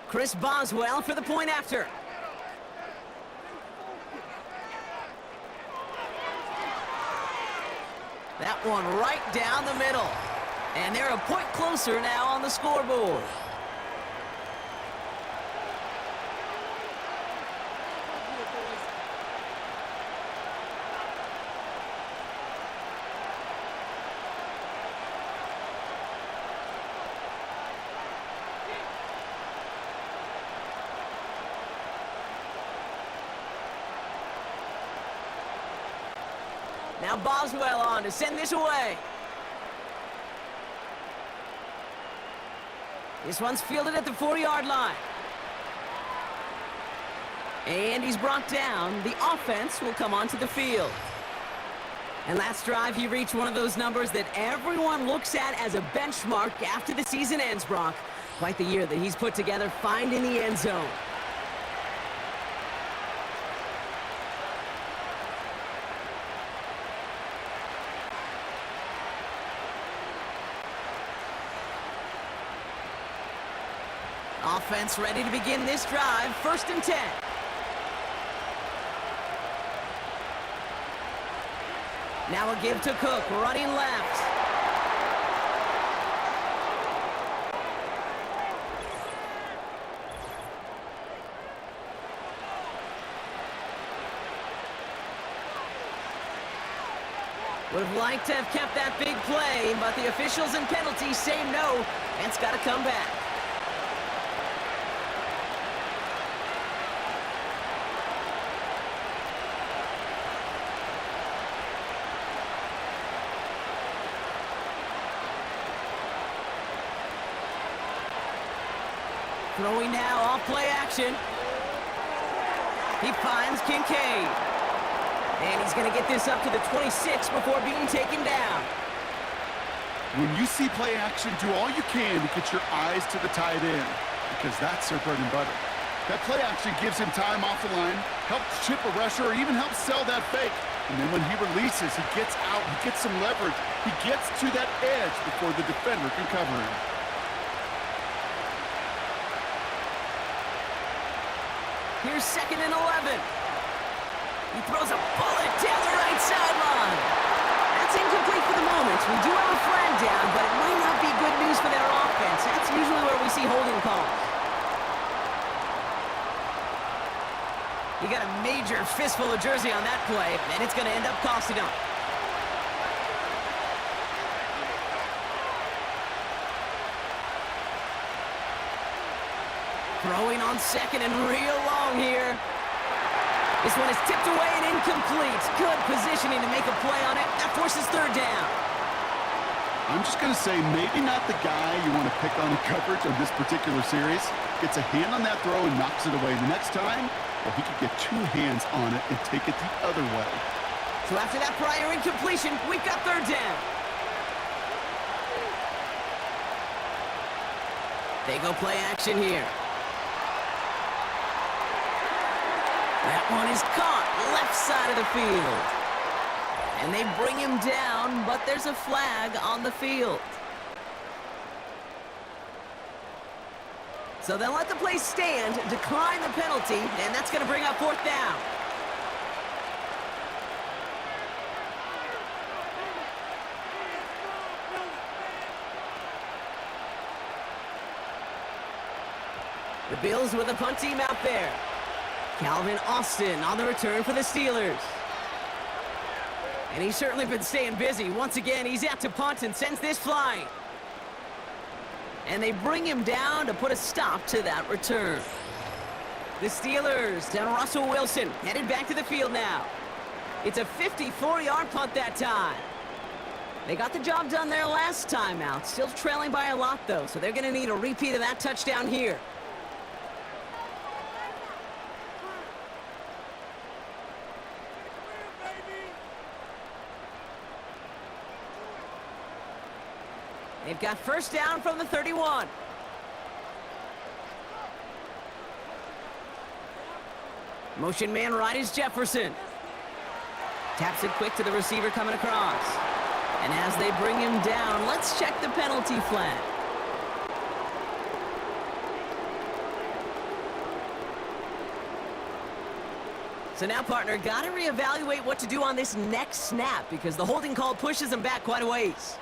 Chris Boswell for the point after. That one right down the middle. And they're a point closer now on the scoreboard. Now Boswell on to send this away. This one's fielded at the 4-yard line. And he's brought down. The offense will come onto the field. And last drive, he reached one of those numbers that everyone looks at as a benchmark after the season ends, Brock. Quite the year that he's put together, finding the end zone. Offense ready to begin this drive. 1st and 10. Now a give to Cook, running left. Would have liked to have kept that big play, but the officials and penalties say no, and it's got to come back. Throwing now off play action. He finds Kincaid. And he's going to get this up to the 26 before being taken down. When you see play action, do all you can to get your eyes to the tight end, because that's their bread and butter. That play action gives him time off the line, helps chip a rusher, or even helps sell that fake. And then when he releases, he gets out, he gets some leverage. He gets to that edge before the defender can cover him. Here's 2nd and 11. He throws a bullet down the right sideline. That's incomplete for the moment. We do have a flag down, but it might not be good news for their offense. That's usually where we see holding calls. He got a major fistful of jersey on that play, and it's going to end up costing him. Throwing on 2nd and real long here. This one is tipped away and incomplete. Good positioning to make a play on it. That forces 3rd down. I'm just going to say maybe not the guy you want to pick on in coverage on this particular series. Gets a hand on that throw and knocks it away. The next time, well, he could get 2 hands on it and take it the other way. So after that prior incompletion, we've got 3rd down. They go play action here. That one is caught left side of the field. And they bring him down, but there's a flag on the field. So they'll let the play stand, decline the penalty, and that's going to bring up 4th down. The Bills with a punt team out there. Calvin Austin on the return for the Steelers. And he's certainly been staying busy. Once again, he's out to punt and sends this flying. And they bring him down to put a stop to that return. The Steelers down Russell Wilson, headed back to the field now. It's a 54-yard punt that time. They got the job done there last time out. Still trailing by a lot, though, so they're going to need a repeat of that touchdown here. They've got 1st down from the 31. Motion man right is Jefferson. Taps it quick to the receiver coming across. And as they bring him down, let's check the penalty flag. So now, partner, got to reevaluate what to do on this next snap because the holding call pushes him back quite a ways.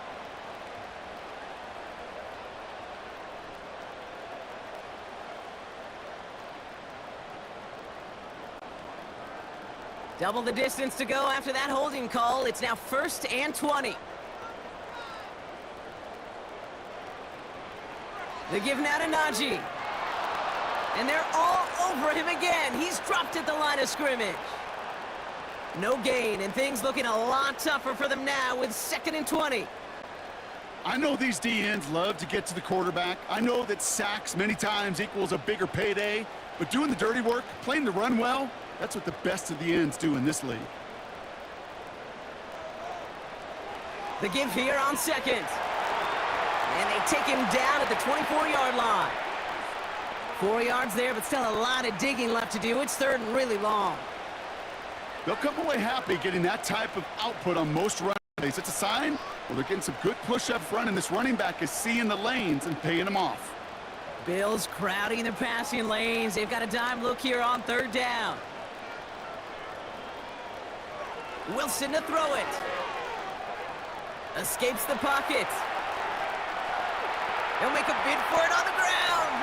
Double the distance to go after that holding call. It's now 1st and 20. They give now to Najee. And they're all over him again. He's dropped at the line of scrimmage. No gain, and things looking a lot tougher for them now with 2nd and 20. I know these D-ends love to get to the quarterback. I know that sacks many times equals a bigger payday, but doing the dirty work, playing the run well, that's what the best of the ends do in this league. The give here on 2nd. And they take him down at the 24-yard line. 4 yards there, but still a lot of digging left to do. It's 3rd and really long. They'll come away happy getting that type of output on most run plays. It's a sign, well, they're getting some good push up front, and this running back is seeing the lanes and paying them off. Bills crowding the passing lanes. They've got a dime look here on 3rd down. Wilson to throw it. Escapes the pocket. They'll make a bid for it on the ground.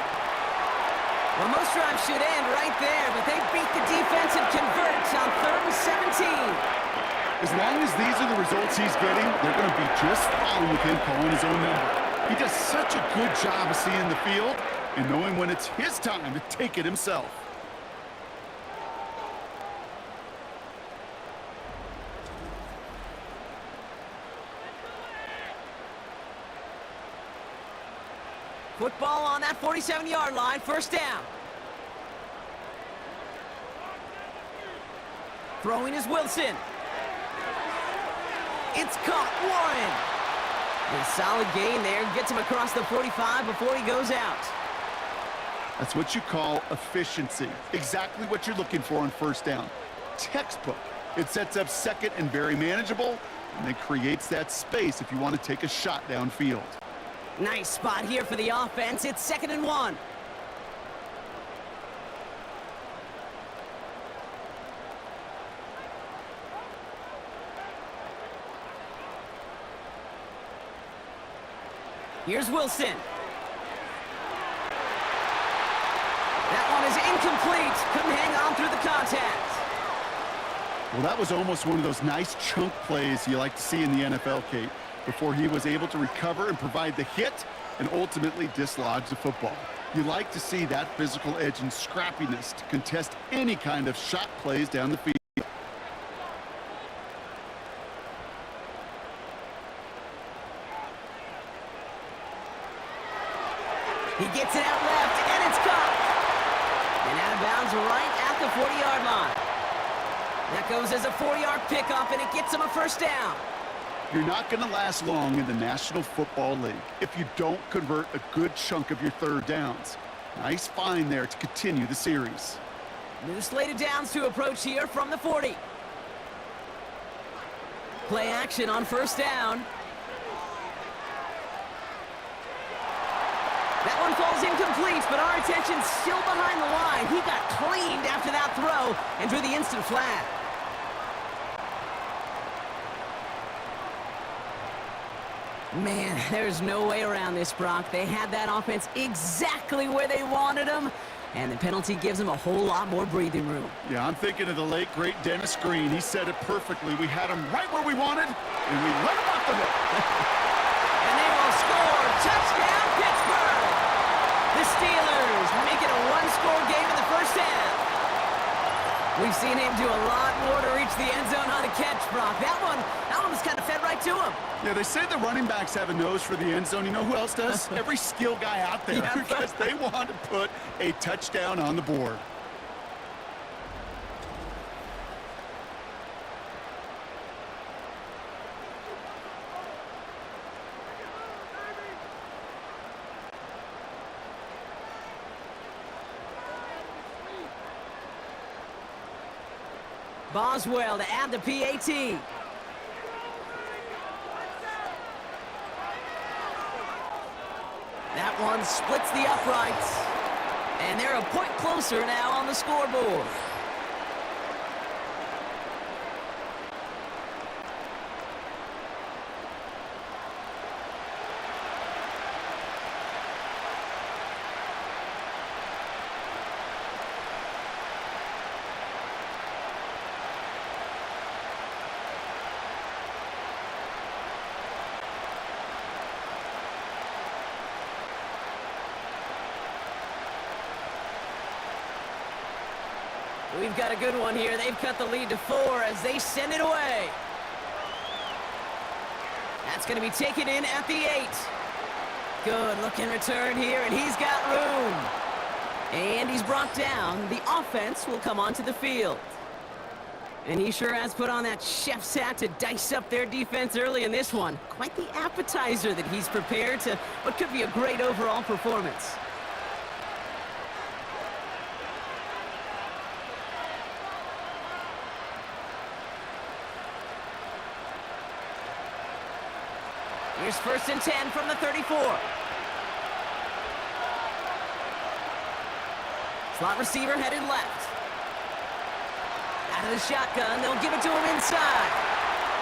Well, most drives should end right there, but they beat the defense and convert on 3rd and 17. As long as these are the results he's getting, they're going to be just fine with him calling his own number. He does such a good job of seeing the field and knowing when it's his time to take it himself. Football on that 47-yard line, 1st down. Throwing is Wilson. It's caught, Warren. A solid gain there, gets him across the 45 before he goes out. That's what you call efficiency. Exactly what you're looking for on 1st down. Textbook. It sets up second and very manageable, and it creates that space if you want to take a shot downfield. Nice spot here for the offense. It's 2nd and 1. Here's Wilson. That one is incomplete. Couldn't hang on through the contact. Well, that was almost one of those nice chunk plays you like to see in the NFL, Kate, before he was able to recover and provide the hit and ultimately dislodge the football. You like to see that physical edge and scrappiness to contest any kind of shot plays down the field. He gets it out left, and it's caught. And out of bounds right at the 40-yard line. That goes as a 4-yard pickup, and it gets him a first down. You're not going to last long in the National Football League if you don't convert a good chunk of your third downs. Nice find there to continue the series. New slate of downs to approach here from the 40. Play action on first down. That one falls incomplete, but our attention's still behind the line. He got cleaned after that throw and drew the instant flag. Man, there's no way around this, Brock. They had that offense exactly where they wanted them, and the penalty gives them a whole lot more breathing room. Yeah, I'm thinking of the late, great Dennis Green. He said it perfectly. We had him right where we wanted, and we let him off the hook. And they will score. Touchdown, Pittsburgh! The Steelers make it a one-score game in the first half. We've seen him do a lot more to reach the end zone on a catch, Brock. That one was kind of fed right to him. Yeah, they say the running backs have a nose for the end zone. You know who else does? Every skill guy out there, because they want to put a touchdown on the board. Boswell to add the PAT. That one splits the uprights. And they're a point closer now on the scoreboard. We've got a good one here. They've cut the lead to 4 as they send it away. That's going to be taken in at the 8. Good looking return here, and he's got room. And he's brought down. The offense will come onto the field. And he sure has put on that chef's hat to dice up their defense early in this one. Quite the appetizer that he's prepared to what could be a great overall performance. Here's 1st and 10 from the 34. Slot receiver headed left. Out of the shotgun, they'll give it to him inside.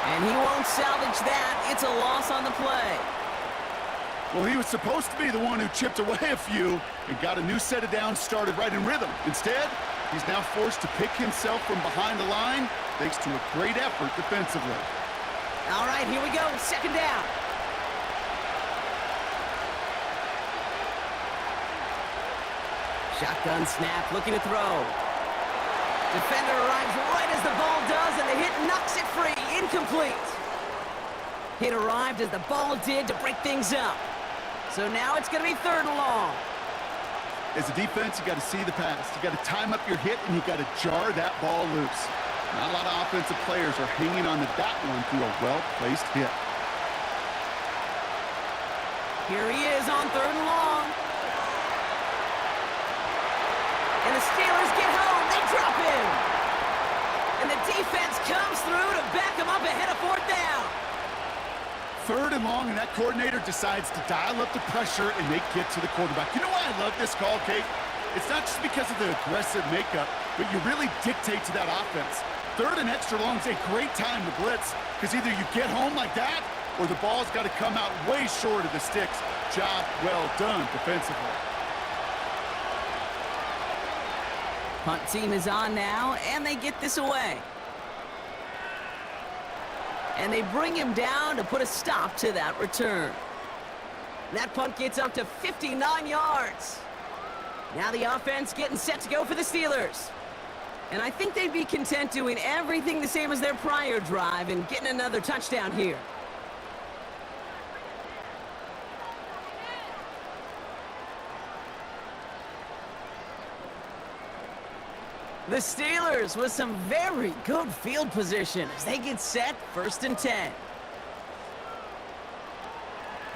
And he won't salvage that. It's a loss on the play. Well, he was supposed to be the one who chipped away a few and got a new set of downs started right in rhythm. Instead, he's now forced to pick himself from behind the line thanks to a great effort defensively. All right, here we go. 2nd down. Shotgun snap, looking to throw. Defender arrives right as the ball does, and the hit knocks it free. Incomplete. Hit arrived as the ball did to break things up. So now it's going to be 3rd and long. As a defense, you got to see the pass. You got to time up your hit, and you got to jar that ball loose. Not a lot of offensive players are hanging on to that one through a well-placed hit. Here he is on 3rd and long. And the Steelers get home. They drop him. And And the defense comes through to back them up ahead of fourth down. 3rd and long, and that coordinator decides to dial up the pressure, and they get to the quarterback. You know why I love this call, Kate? It's not just because of the aggressive makeup, but you really dictate to that offense. 3rd and extra long is a great time to blitz, because either you get home like that, or the ball's got to come out way short of the sticks. Job well done defensively. Punt team is on now, and they get this away. And they bring him down to put a stop to that return. That punt gets up to 59 yards. Now the offense getting set to go for the Steelers. And I think they'd be content doing everything the same as their prior drive and getting another touchdown here. The Steelers with some very good field position as they get set, 1st and 10.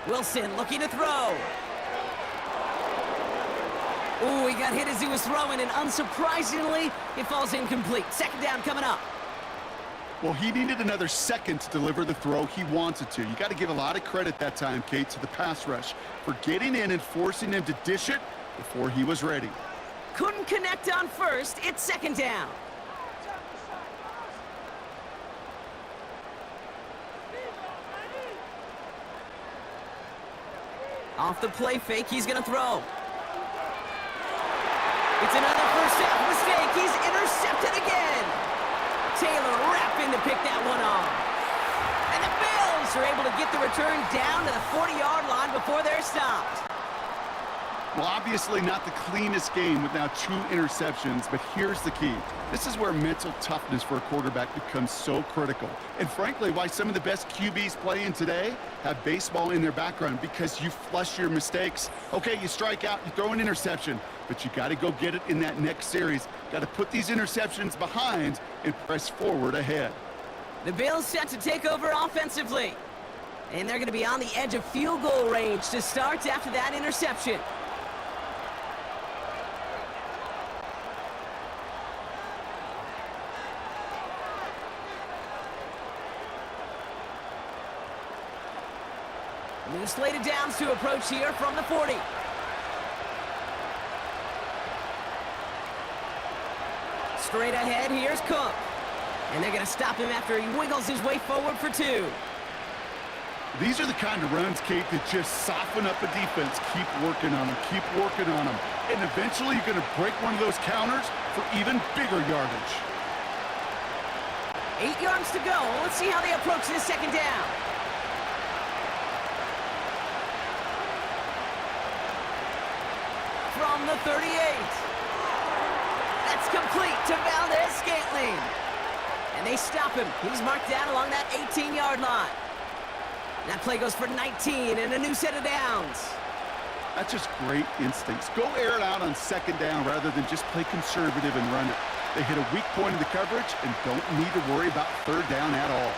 Wilson looking to throw. Ooh, he got hit as he was throwing, and unsurprisingly, it falls incomplete. 2nd down coming up. Well, he needed another second to deliver the throw he wanted to. You got to give a lot of credit that time, Kate, to the pass rush for getting in and forcing him to dish it before he was ready. Couldn't connect on 1st. It's 2nd down. Off the play fake, he's going to throw. It's another first half mistake. He's intercepted again. Taylor rapping to pick that one off. And the Bills are able to get the return down to the 40-yard line before they're stopped. Well, obviously not the cleanest game with now 2 interceptions, but here's the key. This is where mental toughness for a quarterback becomes so critical. And frankly, why some of the best QBs playing today have baseball in their background, because you flush your mistakes. Okay, you strike out, you throw an interception, but you got to go get it in that next series. Got to put these interceptions behind and press forward ahead. The Bills set to take over offensively. And they're going to be on the edge of field goal range to start after that interception. New slated downs to approach here from the 40. Straight ahead, here's Cook. And they're going to stop him after he wiggles his way forward for 2. These are the kind of runs, Kate, that just soften up a defense. Keep working on them, keep working on them. And eventually you're going to break one of those counters for even bigger yardage. 8 yards to go. Let's see how they approach this 2nd down. From the 38. That's complete to Valdez-Scantling. And they stop him. He's marked down along that 18-yard line. That play goes for 19 and a new set of downs. That's just great instincts. Go air it out on 2nd down rather than just play conservative and run it. They hit a weak point in the coverage and don't need to worry about 3rd down at all.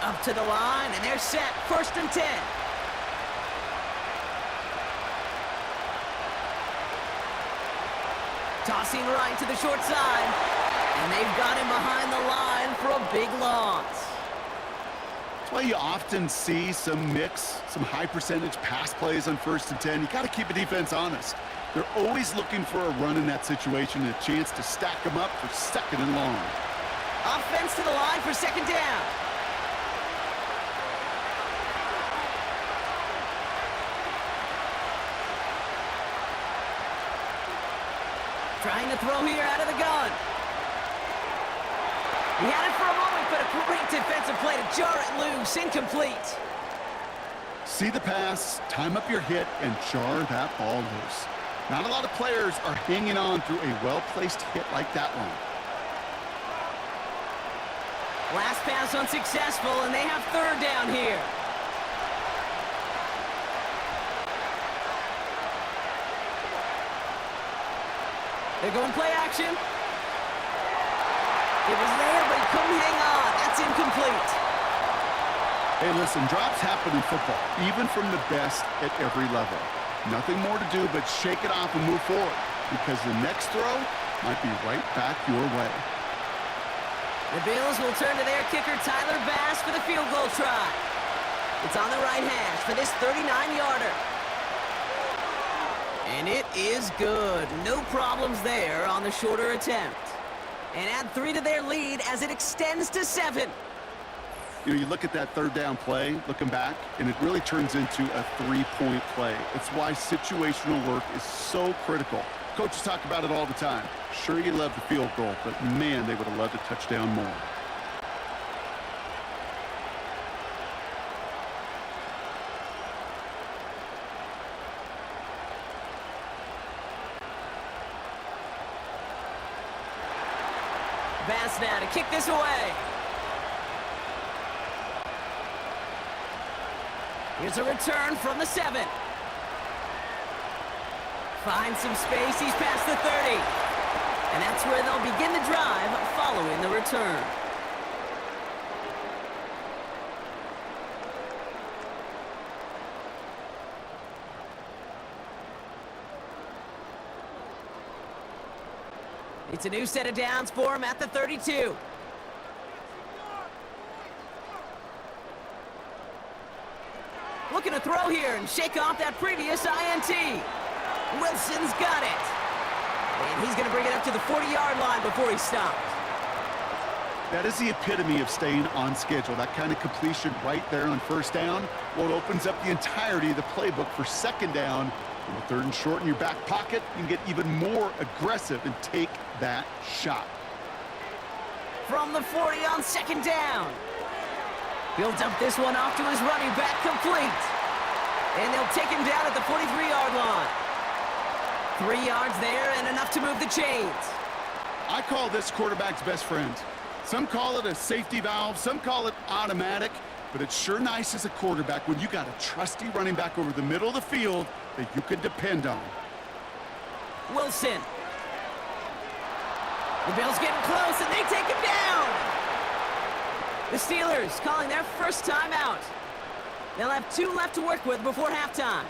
Up to the line, and they're set. 1st and 10. Tossing right to the short side. And they've got him behind the line for a big loss. That's why you often see some mix, some high-percentage pass plays on 1st and 10. You got to keep the defense honest. They're always looking for a run in that situation and a chance to stack them up for 2nd and long. Offense to the line for 2nd down. Trying to throw here out of the gun. He had it for a moment, but a great defensive play to jar it loose. Incomplete. See the pass, time up your hit, and jar that ball loose. Not a lot of players are hanging on through a well-placed hit like that one. Last pass unsuccessful, and they have 3rd down here. They're going play action. It was there, but he couldn't hang on. That's incomplete. Hey, listen, drops happen in football, even from the best at every level. Nothing more to do but shake it off and move forward, because the next throw might be right back your way. The Bills will turn to their kicker, Tyler Bass, for the field goal try. It's on the right hash for this 39-yarder. And it is good. No problems there on the shorter attempt. And add 3 to their lead as it extends to 7. You know, you look at that third down play, looking back, and it really turns into a 3-point play. It's why situational work is so critical. Coaches talk about it all the time. Sure, you love the field goal, but man, they would have loved a touchdown more. Bass now to kick this away. Here's a return from the 7. Finds some space. He's past the 30. And that's where they'll begin the drive following the return. It's a new set of downs for him at the 32. Looking to throw here and shake off that previous INT. Wilson's got it. And he's going to bring it up to the 40-yard line before he stops. That is the epitome of staying on schedule. That kind of completion right there on first down. Well, it opens up the entirety of the playbook for second down. On the third and short in your back pocket, you can get even more aggressive and take that shot. From the 40 on second down. Builds up this one off to his running back, complete. And they'll take him down at the 43-yard line. 3 yards there and enough to move the chains. I call this quarterback's best friend. Some call it a safety valve, some call it automatic, but it's sure nice as a quarterback when you got a trusty running back over the middle of the field that you can depend on. Wilson. The Bills getting close and they take him down. The Steelers calling their first timeout. They'll have 2 left to work with before halftime.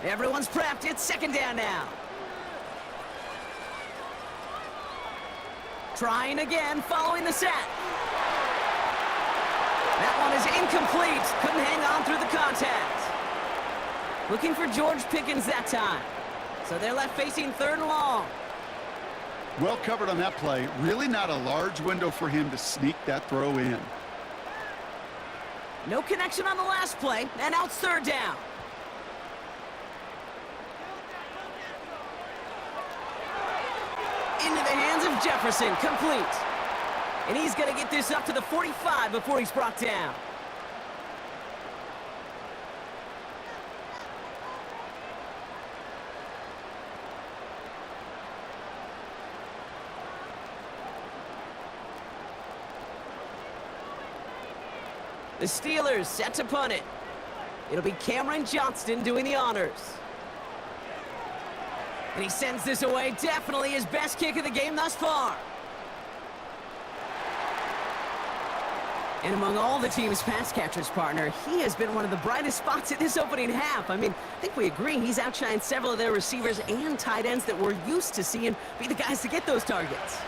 Everyone's prepped. It's second down now. Trying again following the set. That one is incomplete. Couldn't hang on through the contact. Looking for George Pickens that time. So they're left facing third and long. Well covered on that play. Really not a large window for him to sneak that throw in. No connection on the last play, and now it's third down. Into the hands of Jefferson, complete. And he's going to get this up to the 45 before he's brought down. The Steelers set to punt it. It'll be Cameron Johnston doing the honors. And he sends this away. Definitely his best kick of the game thus far. And among all the team's pass catchers, partner, he has been one of the brightest spots in this opening half. I mean, I think we agree he's outshined several of their receivers and tight ends that we're used to seeing be the guys to get those targets.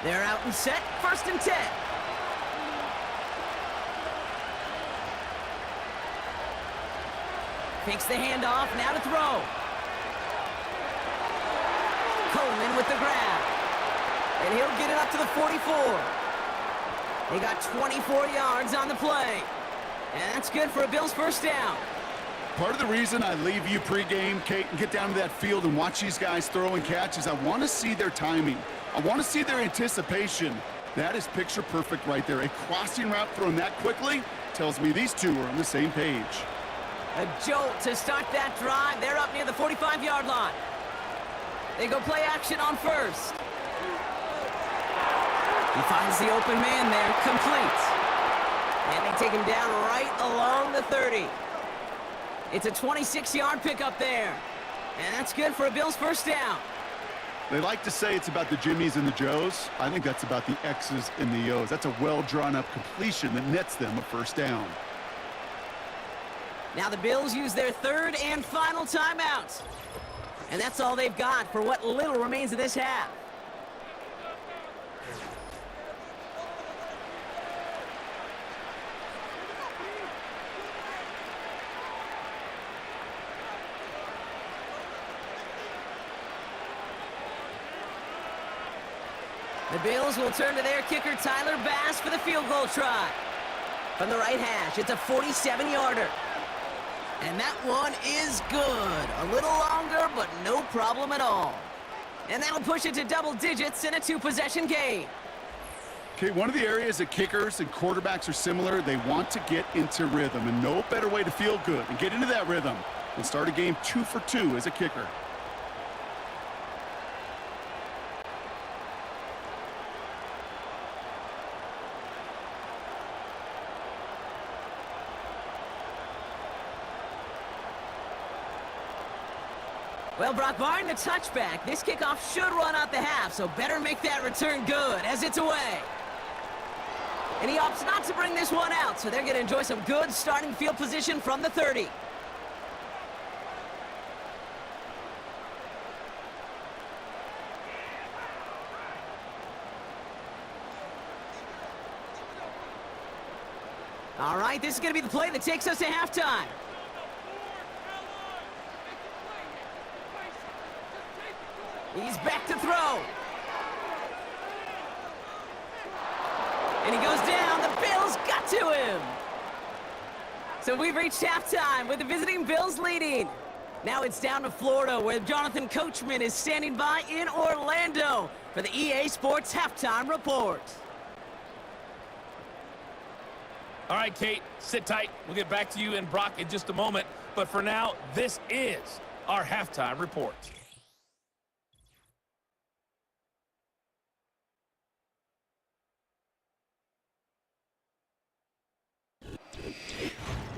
They're out and set, first and 10. Takes the handoff, now to throw. Coleman with the grab. And he'll get it up to the 44. They got 24 yards on the play. And that's good for a Bills first down. Part of the reason I leave you pregame, Kate, and get down to that field and watch these guys throw and catch is I want to see their timing. I want to see their anticipation. That is picture perfect right there. A crossing route thrown that quickly tells me these two are on the same page. A jolt to start that drive. They're up near the 45-yard line. They go play action on first. He finds the open man there, complete. And they take him down right along the 30. It's a 26-yard pickup there. And that's good for a Bills first down. They like to say it's about the Jimmies and the Joes. I think that's about the X's and the O's. That's a well-drawn-up completion that nets them a first down. Now the Bills use their third and final timeout. And that's all they've got for what little remains of this half. The Bills will turn to their kicker, Tyler Bass, for the field goal try. From the right hash, it's a 47-yarder. And that one is good. A little longer, but no problem at all. And that'll push it to double digits in a two-possession game. Okay, one of the areas that kickers and quarterbacks are similar, they want to get into rhythm. And no better way to feel good and get into that rhythm than start a game 2 for 2 as a kicker. Well, Brock, barring the touchback, this kickoff should run out the half, so better make that return good as it's away. And he opts not to bring this one out, so they're going to enjoy some good starting field position from the 30. All right, this is going to be the play that takes us to halftime. He's back to throw. And he goes down. The Bills got to him. So we've reached halftime with the visiting Bills leading. Now it's down to Florida, where Jonathan Coachman is standing by in Orlando for the EA Sports Halftime Report. All right, Kate, sit tight. We'll get back to you and Brock in just a moment. But for now, this is our Halftime Report.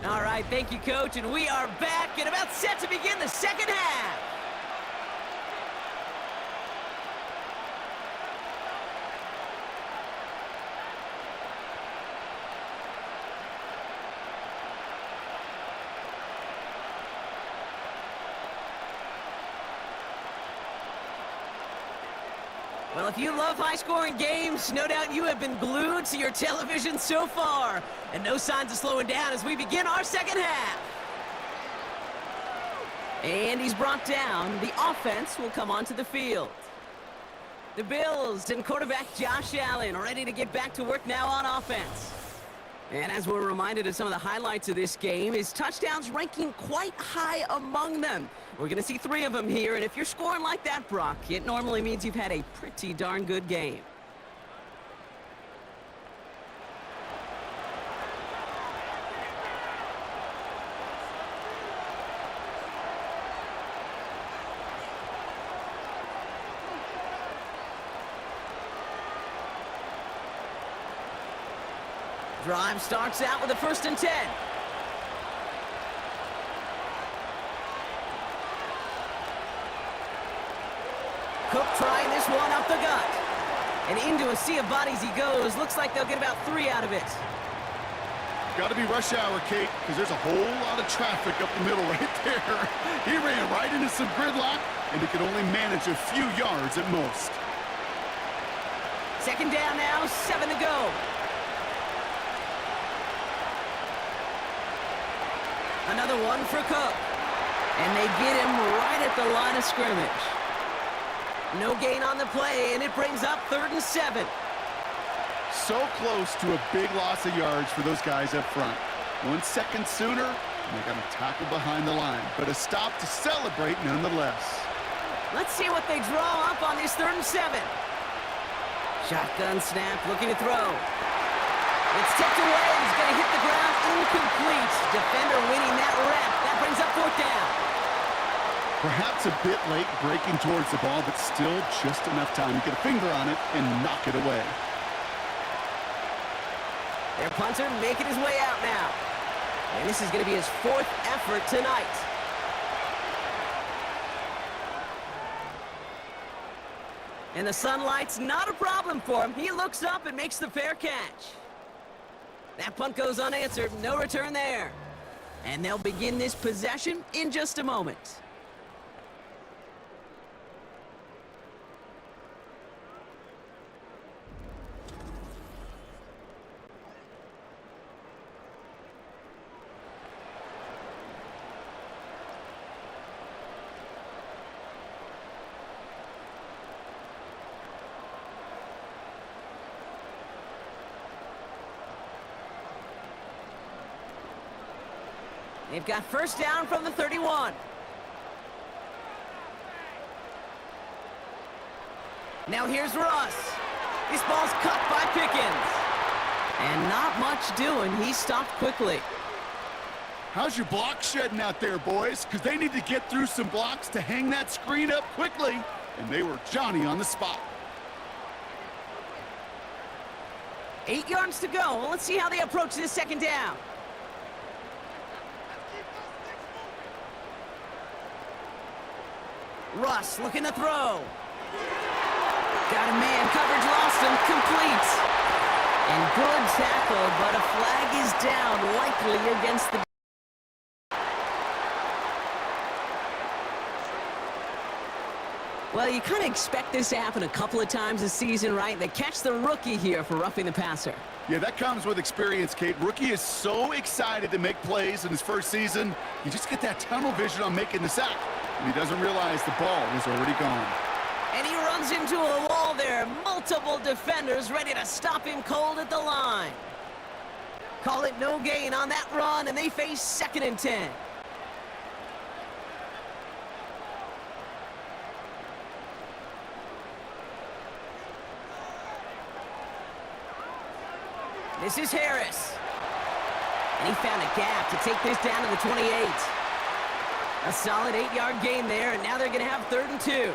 All right, thank you, Coach, and we are back and about set to begin the second half. Well, if you love high-scoring games, no doubt you have been glued to your television so far. And no signs of slowing down as we begin our second half. And he's brought down. The offense will come onto the field. The Bills and quarterback Josh Allen are ready to get back to work now on offense. And as we're reminded of some of the highlights of this game, his touchdowns ranking quite high among them. We're going to see 3 of them here, and if you're scoring like that, Brock, it normally means you've had a pretty darn good game. Drive starts out with a 1st and 10. Cook trying this one up the gut. And into a sea of bodies he goes. Looks like they'll get about 3 out of it. Got to be rush hour, Kate, because there's a whole lot of traffic up the middle right there. He ran right into some gridlock, and he could only manage a few yards at most. 2nd down now, 7 to go. Another one for Cook. And they get him right at the line of scrimmage. No gain on the play, and it brings up 3rd and 7. So close to a big loss of yards for those guys up front. 1 second sooner, and they got a tackle behind the line. But a stop to celebrate nonetheless. Let's see what they draw up on this 3rd and 7. Shotgun snap, looking to throw. It's tipped away, and he's going to hit the ground incomplete. Defender winning that rep. That brings up 4th down. Perhaps a bit late breaking towards the ball, but still just enough time to get a finger on it and knock it away. Their punter making his way out now. And this is going to be his 4th effort tonight. And the sunlight's not a problem for him. He looks up and makes the fair catch. That punt goes unanswered. No return there. And they'll begin this possession in just a moment. They've got 1st down from the 31. Now here's Russ. This ball's cut by Pickens. And not much doing. He stopped quickly. How's your block shedding out there, boys? Because they need to get through some blocks to hang that screen up quickly. And they were Johnny on the spot. 8 yards to go. Well, let's see how they approach this 2nd down. Russ looking to throw. Got a man, coverage lost him, complete. And good tackle, but a flag is down, likely against the... Well, you kind of expect this to happen a couple of times this season, right? They catch the rookie here for roughing the passer. Yeah, that comes with experience, Kate. Rookie is so excited to make plays in his first season. You just get that tunnel vision on making the sack. And he doesn't realize the ball is already gone. And he runs into a wall there. Multiple defenders ready to stop him cold at the line. Call it no gain on that run, and they face 2nd and 10. This is Harris. And he found a gap to take this down to the 28. A solid 8-yard gain there, and now they're going to have 3rd and 2.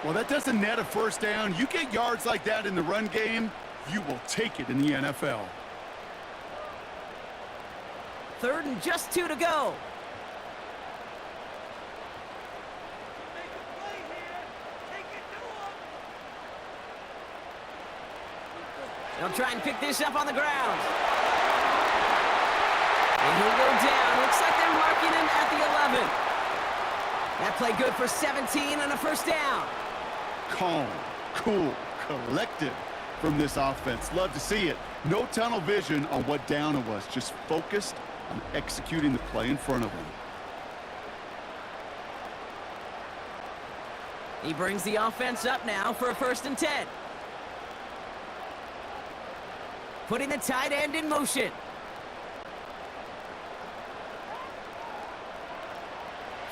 Well, that doesn't net a 1st down. You get yards like that in the run game, you will take it in the NFL. 3rd and just 2 to go. They'll try and pick this up on the ground. And he'll go down. Looks like they're marking him at the 11. That play good for 17 and a 1st down. Calm, cool, collected from this offense. Love to see it. No tunnel vision on what down it was. Just focused on executing the play in front of him. He brings the offense up now for a 1st and 10. Putting the tight end in motion.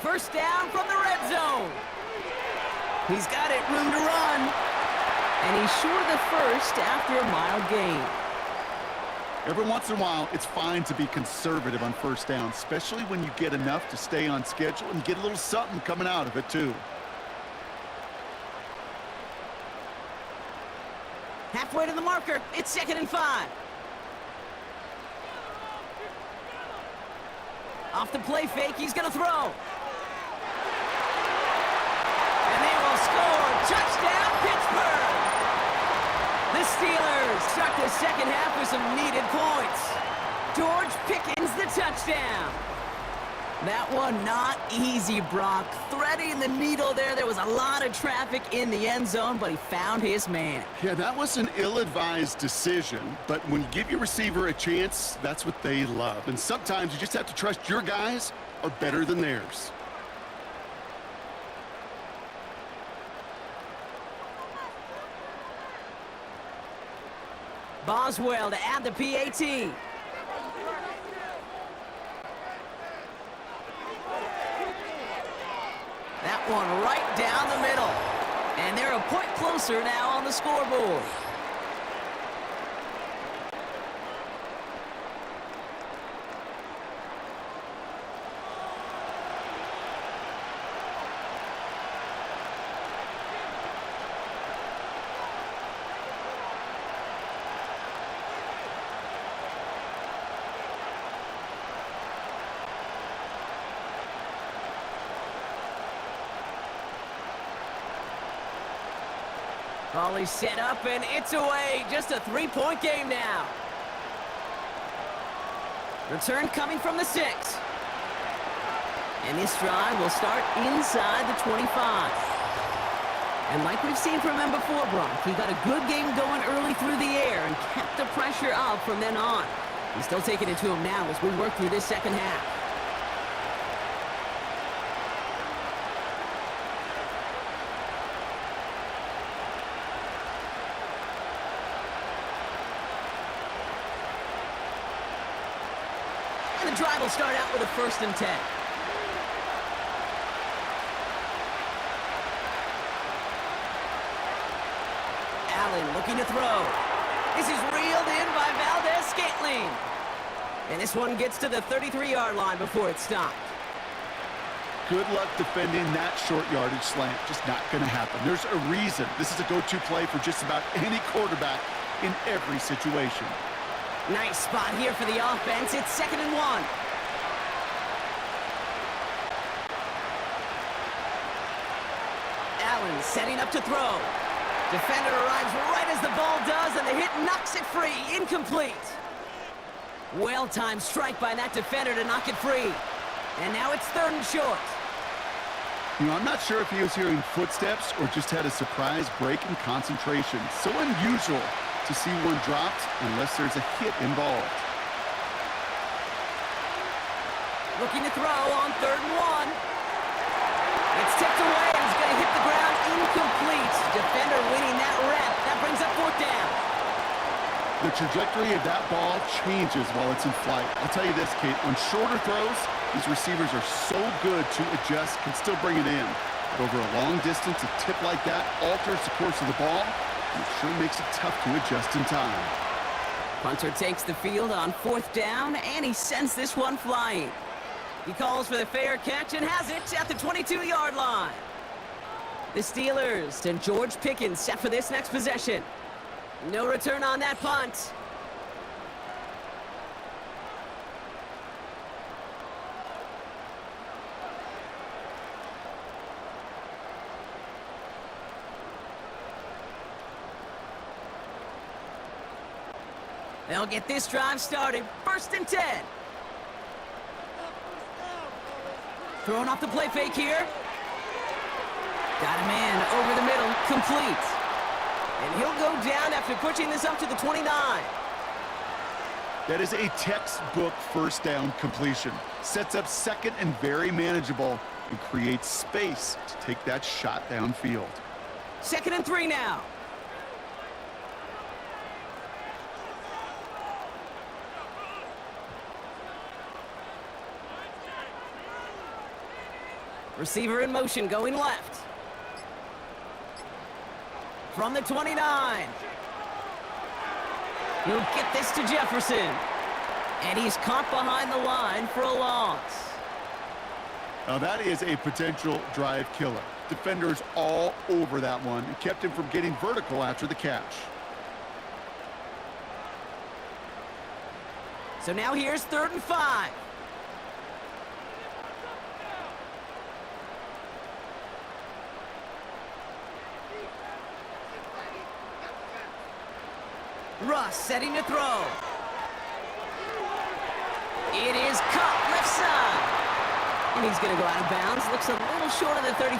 First down from the red zone. He's got it, room to run. And he's short of the 1st after a mile gain. Every once in a while, it's fine to be conservative on 1st down, especially when you get enough to stay on schedule and get a little something coming out of it, too. Halfway to the marker, it's 2nd and 5. Off the play fake, he's going to throw. And they will score. Touchdown, Pittsburgh! The Steelers start the 2nd half with some needed points. George Pickens, the touchdown. That one not easy, Brock. Threading the needle there. There was a lot of traffic in the end zone, but he found his man. Yeah, that was an ill-advised decision, but when you give your receiver a chance, that's what they love. And sometimes you just have to trust your guys are better than theirs. Boswell to add the PAT. That one right down the middle. And they're a point closer now on the scoreboard. Ball is set up, and it's away. Just a three-point game now. Return coming from the 6. And this drive will start inside the 25. And like we've seen from him before, Brock, he got a good game going early through the air and kept the pressure up from then on. He's still taking it to him now as we work through this second half. And the drive will start out with a 1st and 10. Allen looking to throw. This is reeled in by Valdez-Scantling. And this one gets to the 33-yard line before it's stopped. Good luck defending that short yardage slant. Just not going to happen. There's a reason this is a go-to play for just about any quarterback in every situation. Nice spot here for the offense. It's 2nd and 1. Allen setting up to throw. Defender arrives right as the ball does, and the hit knocks it free. Incomplete. Well-timed strike by that defender to knock it free. And now it's 3rd and short. You know, I'm not sure if he was hearing footsteps or just had a surprise break in concentration. So unusual to see one dropped unless there's a hit involved. Looking to throw on 3rd and 1. It's tipped away, and he's going to hit the ground incomplete. Defender winning that rep. That brings up 4th down. The trajectory of that ball changes while it's in flight. I'll tell you this, Kate, on shorter throws, these receivers are so good to adjust, can still bring it in. But over a long distance, a tip like that alters the course of the ball, and it sure makes it tough to adjust in time. Punter takes the field on 4th down, and he sends this one flying. He calls for the fair catch and has it at the 22-yard line. The Steelers and George Pickens set for this next possession. No return on that punt. They'll get this drive started. 1st and 10. Throwing off the play fake here. Got a man over the middle, complete. And he'll go down after pushing this up to the 29. That is a textbook 1st down completion. Sets up 2nd and very manageable and creates space to take that shot downfield. 2nd and 3 now. Receiver in motion, going left. From the 29. He'll get this to Jefferson. And he's caught behind the line for a loss. Now that is a potential drive killer. Defenders all over that one and kept him from getting vertical after the catch. So now here's 3rd and 5. Russ setting to throw. It is caught left side. And he's going to go out of bounds. Looks a little short of the 35.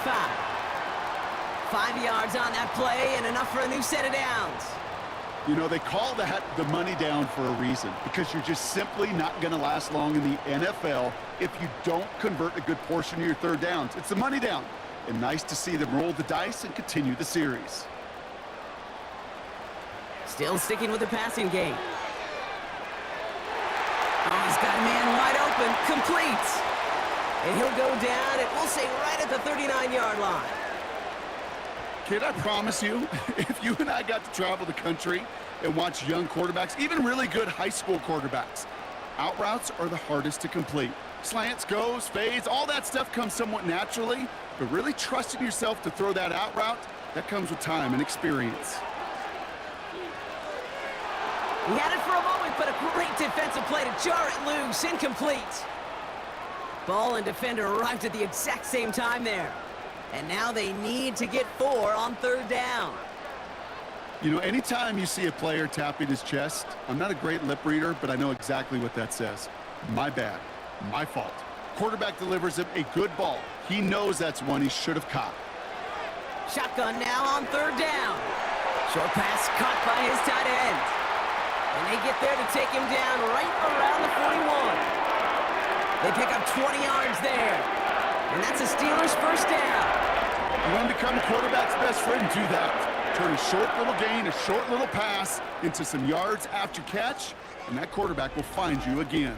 5 yards on that play and enough for a new set of downs. You know, they call that the money down for a reason, because you're just simply not going to last long in the NFL if you don't convert a good portion of your 3rd downs. It's the money down. And nice to see them roll the dice and continue the series. Still sticking with the passing game. Oh, he's got a man wide open. Complete. And he'll go down, and we'll say right at the 39-yard line. Kid, I promise you, if you and I got to travel the country and watch young quarterbacks, even really good high school quarterbacks, out routes are the hardest to complete. Slants, goes, fades, all that stuff comes somewhat naturally, but really trusting yourself to throw that out route, that comes with time and experience. He had it for a moment, but a great defensive play to jar it loose. Incomplete. Ball and defender arrived at the exact same time there. And now they need to get 4 on 3rd down. You know, anytime you see a player tapping his chest, I'm not a great lip reader, but I know exactly what that says. My bad. My fault. Quarterback delivers him a good ball. He knows that's one he should have caught. Shotgun now on third down. Short pass caught by his tight end. And they get there to take him down right around the 41. They pick up 20 yards there. And that's a Steelers first down. You want to become a quarterback's best friend, do that. Turn a short little gain, a short little pass into some yards after catch, and that quarterback will find you again.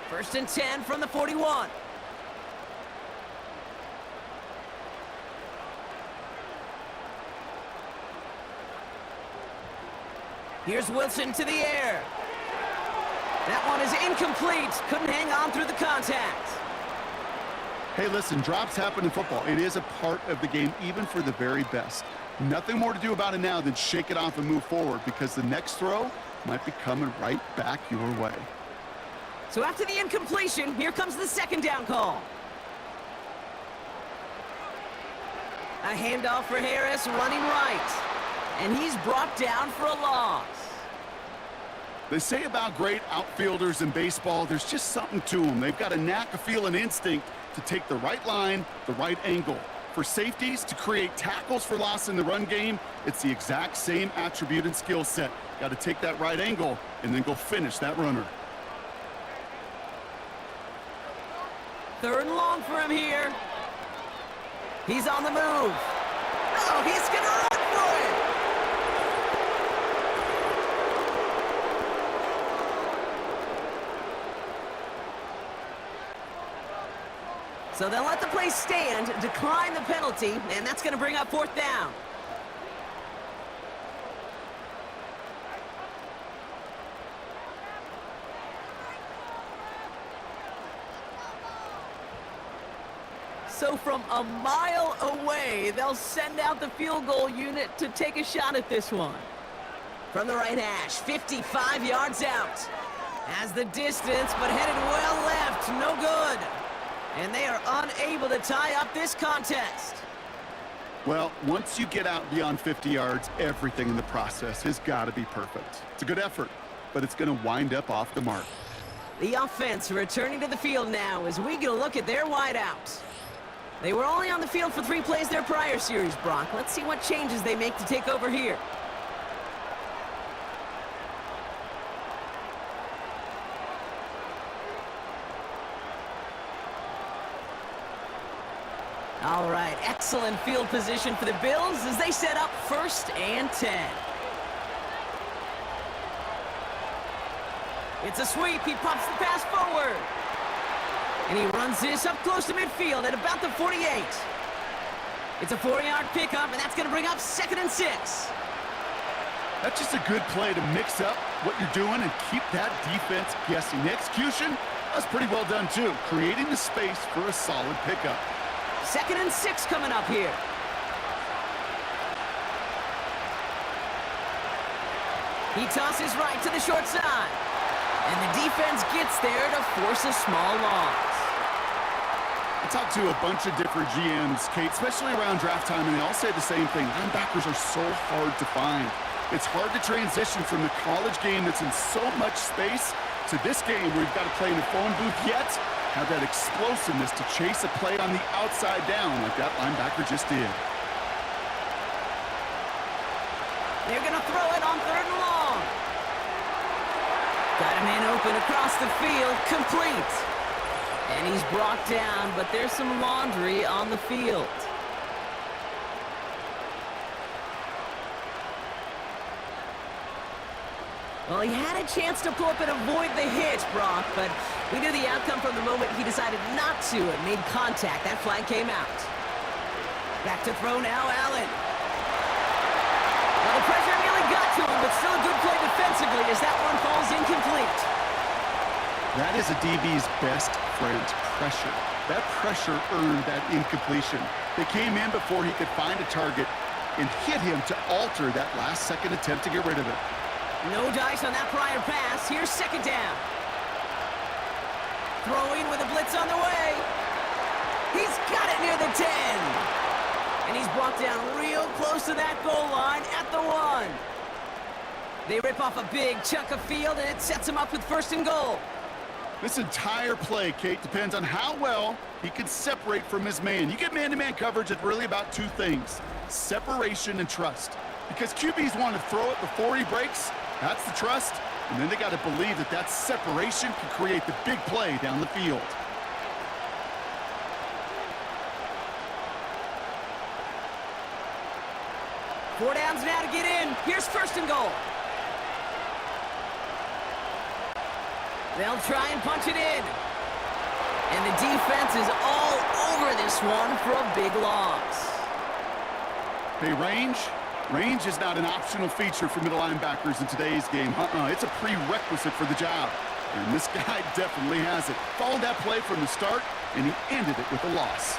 First and 10 from the 41. Here's Wilson to the air. That one is incomplete. Couldn't hang on through the contact. Hey, listen, drops happen in football. It is a part of the game, even for the very best. Nothing more to do about it now than shake it off and move forward, because the next throw might be coming right back your way. So after the incompletion, here comes the second down call. A handoff for Harris, running right. And he's brought down for a loss. They say about great outfielders in baseball, there's just something to them. They've got a knack, a feel, and instinct to take the right line, the right angle. For safeties, to create tackles for loss in the run game, it's the exact same attribute and skill set. Got to take that right angle and then go finish that runner. Third and long for him here. He's on the move. Oh, he's going to run for it. So they'll let the play stand, decline the penalty, and that's going to bring up fourth down. So from a mile away, they'll send out the field goal unit to take a shot at this one. From the right hash, 55 yards out. Has the distance, but headed well left. No good. And they are unable to tie up this contest. Well, once you get out beyond 50 yards, everything in the process has got to be perfect. It's a good effort, but it's going to wind up off the mark. The offense returning to the field now as we get a look at their wideouts. They were only on the field for 3 plays their prior series, Brock. Let's see what changes they make to take over here. All right, excellent field position for the Bills as they set up first and 10. It's a sweep. He pops the pass forward. And he runs this up close to midfield at about the 48. It's a 4-yard pickup, and that's going to bring up 2nd and 6. That's just a good play to mix up what you're doing and keep that defense guessing. The execution was pretty well done, too, creating the space for a solid pickup. 2nd and 6 coming up here. He tosses right to the short side. And the defense gets there to force a small loss. I talked to a bunch of different GMs, Kate, especially around draft time, and they all say the same thing. Linebackers are so hard to find. It's hard to transition from the college game that's in so much space to this game where you've got to play in the phone booth, yet have that explosiveness to chase a play on the outside down like that linebacker just did. They're going to throw it on 3rd and long. Got a man open across the field, complete. And he's brought down, but there's some laundry on the field. Well, he had a chance to pull up and avoid the hit, Brock, but we knew the outcome from the moment he decided not to and made contact. That flag came out. Back to throw now, Allen. Well, the pressure nearly got to him, but still a good play defensively as that one falls incomplete. That is a DB's best friend, pressure. That pressure earned that incompletion. They came in before he could find a target and hit him to alter that last-second attempt to get rid of it. No dice on that prior pass. Here's 2nd down. Throwing with a blitz on the way. He's got it near the 10. And he's brought down real close to that goal line at the 1. They rip off a big chunk of field, and it sets him up with 1st and goal. This entire play, Kate, depends on how well he can separate from his man. You get man-to-man coverage, it's really about 2 things, separation and trust. Because QBs want to throw it before he breaks, that's the trust, and then they got to believe that that separation can create the big play down the field. Four downs now to get in. Here's 1st and goal. They'll try and punch it in. And the defense is all over this one for a big loss. Hey, range is not an optional feature for middle linebackers in today's game. It's a prerequisite for the job. And this guy definitely has it. Followed that play from the start, and he ended it with a loss.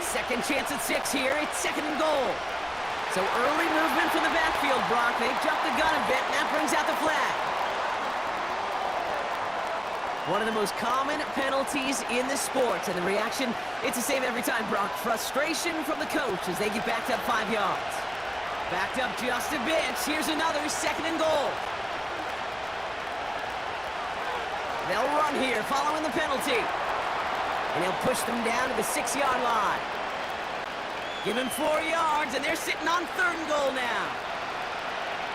Second chance at 6 here. It's 2nd and goal. So early movement from the backfield, Brock. They jumped the gun a bit, and that brings out the flag. One of the most common penalties in the sport, and the reaction, it's the same every time, Brock. Frustration from the coach as they get backed up 5 yards. Backed up just a bit. Here's another 2nd and goal. They'll run here following the penalty. And he'll push them down to the 6-yard line. Give him 4 yards, and they're sitting on 3rd and goal now.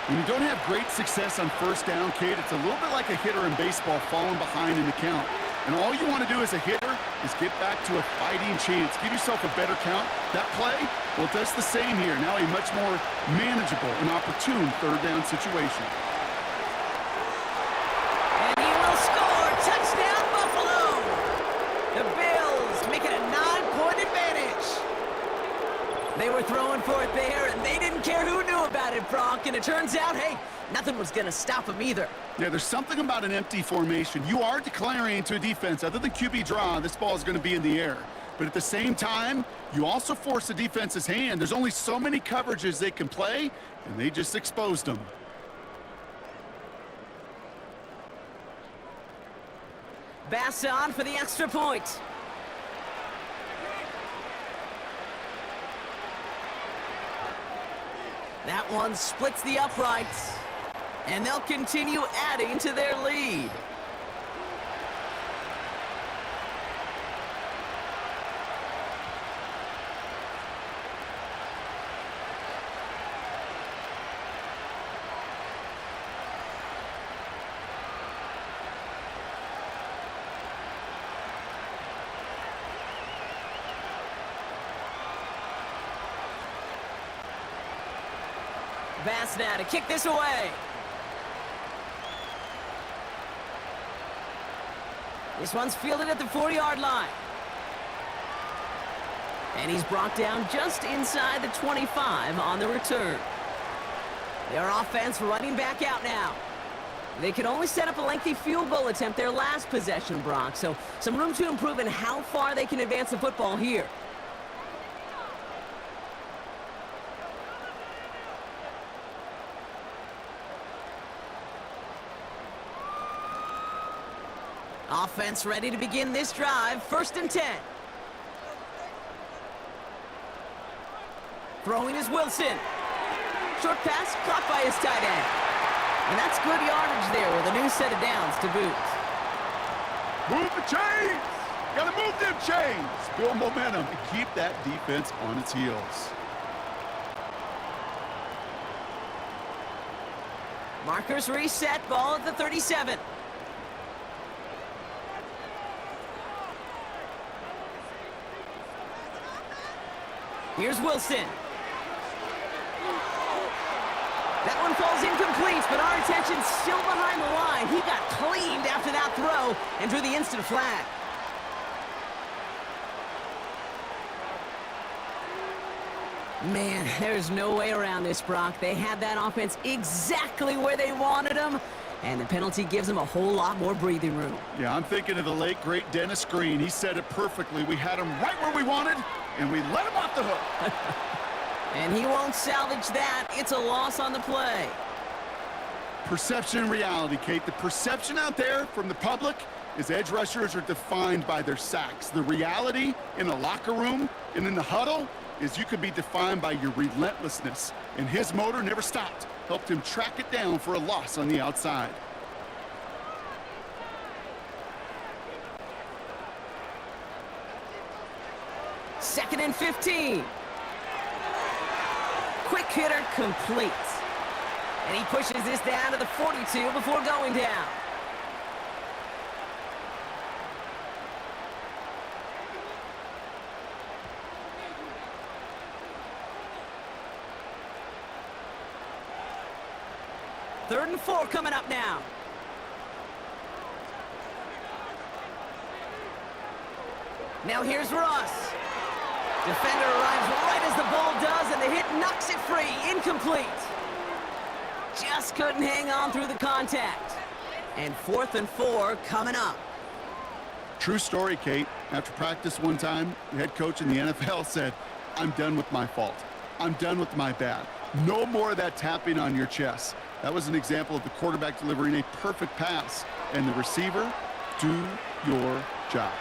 When you don't have great success on 1st down, Kate, it's a little bit like a hitter in baseball falling behind in the count. And all you want to do as a hitter is get back to a fighting chance. Give yourself a better count. That play, well, that's the same here. Now a much more manageable and opportune 3rd down situation. And he will score. Touchdown, Buffalo. The Bills make it a 9-point advantage. They were throwing for it there, and they didn't care who knew about it, Brock. And it turns out, hey, nothing was going to stop them either. Yeah, there's something about an empty formation. You are declaring to a defense, other than QB draw, this ball is going to be in the air. But at the same time, you also force the defense's hand. There's only so many coverages they can play, and they just exposed them. Bass on for the extra point. That one splits the uprights, and they'll continue adding to their lead. Bass now to kick this away. This one's fielded at the 4-yard line. And he's brought down just inside the 25 on the return. Their offense running back out now. They could only set up a lengthy field goal attempt their last possession, Brock. So some room to improve in how far they can advance the football here. Offense ready to begin this drive. 1st and 10. Throwing is Wilson. Short pass caught by his tight end. And that's good yardage there with a new set of downs to boot. Move the chains! Gotta move them chains! Build momentum and keep that defense on its heels. Markers reset. Ball at the 37. Here's Wilson. That one falls incomplete, but our attention's still behind the line. He got cleaned after that throw and drew the instant flag. Man, there's no way around this, Brock. They had that offense exactly where they wanted them, and the penalty gives them a whole lot more breathing room. Yeah, I'm thinking of the late, great Dennis Green. He said it perfectly. We had him right where we wanted, and we let him off the hook. And he won't salvage that. It's a loss on the play. Perception and reality, Kate. The perception out there from the public is edge rushers are defined by their sacks. The reality in a locker room and in the huddle is you could be defined by your relentlessness. And his motor never stopped. Helped him track it down for a loss on the outside. Second and 15. Quick hitter complete. And he pushes this down to the 42 before going down. Third and 4 coming up now. Now here's Ross. Defender arrives right as the ball does, and the hit knocks it free. Incomplete. Just couldn't hang on through the contact. And 4th and 4 coming up. True story, Kate. After practice one time, the head coach in the NFL said, "I'm done with my fault. I'm done with my bad. No more of that tapping on your chest." That was an example of the quarterback delivering a perfect pass. And the receiver, do your job.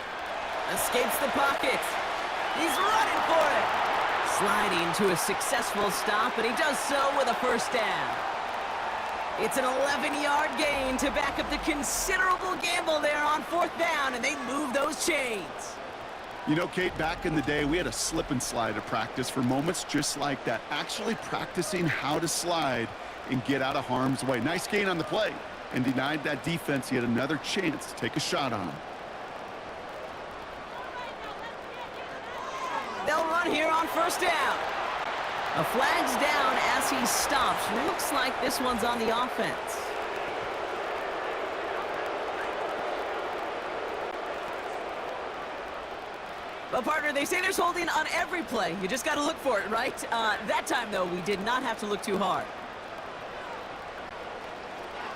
Escapes the pocket. He's running for it. Sliding to a successful stop, and he does so with a first down. It's an 11-yard gain to back up the considerable gamble there on 4th down, and they move those chains. You know, Kate, back in the day, we had a slip and slide at practice for moments just like that. Actually practicing how to slide and get out of harm's way. Nice gain on the play, and denied that defense yet another chance to take a shot on him. They'll run here on 1st down. A flag's down as he stops. Looks like this one's on the offense. But, partner, they say there's holding on every play. You just got to look for it, right? That time, though, we did not have to look too hard.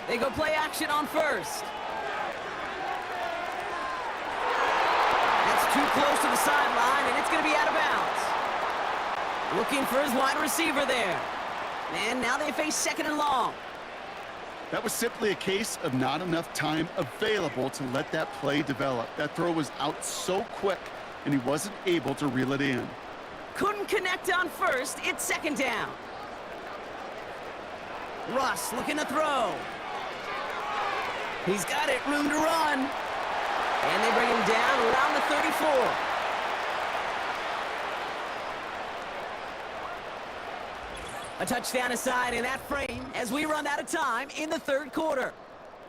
They go play action on 1st. That's too close to the sideline, and it's going to be out of bounds. Looking for his wide receiver there. And now they face 2nd and long. That was simply a case of not enough time available to let that play develop. That throw was out so quick, and he wasn't able to reel it in. Couldn't connect on 1st. It's 2nd down. Russ looking to throw. He's got it, room to run. And they bring him down around the 34. A touchdown aside in that frame as we run out of time in the 3rd quarter.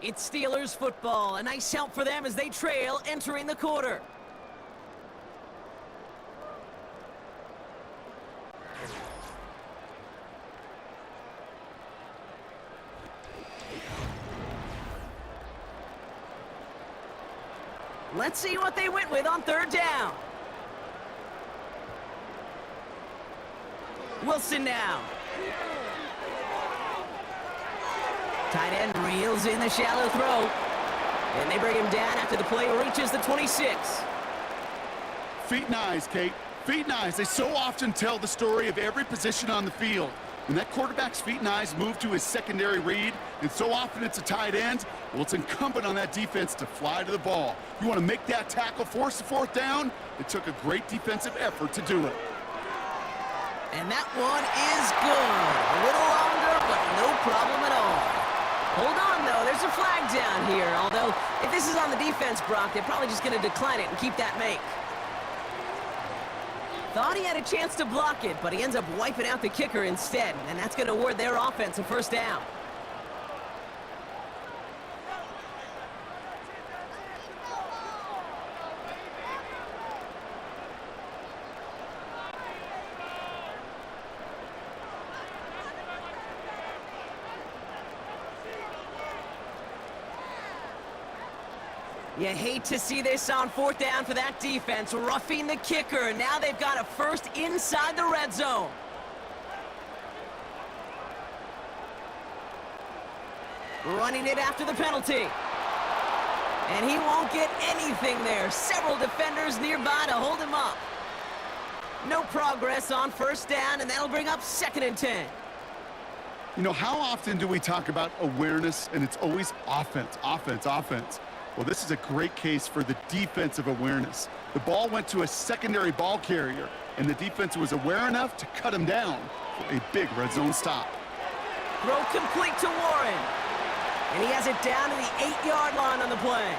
It's Steelers football. A nice help for them as they trail entering the quarter. Let's see what they went with on 3rd down. Wilson now. Tight end reels in the shallow throw. And they bring him down after the play reaches the 26. Feet and eyes, Kate. Feet and eyes. They so often tell the story of every position on the field. When that quarterback's feet and eyes move to his secondary read, and so often it's a tight end, well, it's incumbent on that defense to fly to the ball. You want to make that tackle, force the 4th down? It took a great defensive effort to do it. And that one is good. A little longer, but no problem at all. Hold on, though. There's a flag down here. Although, if this is on the defense, Brock, they're probably just going to decline it and keep that make. Thought he had a chance to block it, but he ends up wiping out the kicker instead. And that's going to award their offense a 1st down. You hate to see this on 4th down for that defense, roughing the kicker. Now they've got a 1st inside the red zone. Running it after the penalty. And he won't get anything there. Several defenders nearby to hold him up. No progress on 1st down, and that'll bring up 2nd and 10. You know, how often do we talk about awareness, and it's always offense, offense, offense? Well, this is a great case for the defensive awareness. The ball went to a secondary ball carrier, and the defense was aware enough to cut him down for a big red zone stop. Throw complete to Warren. And he has it down to the 8-yard line on the play.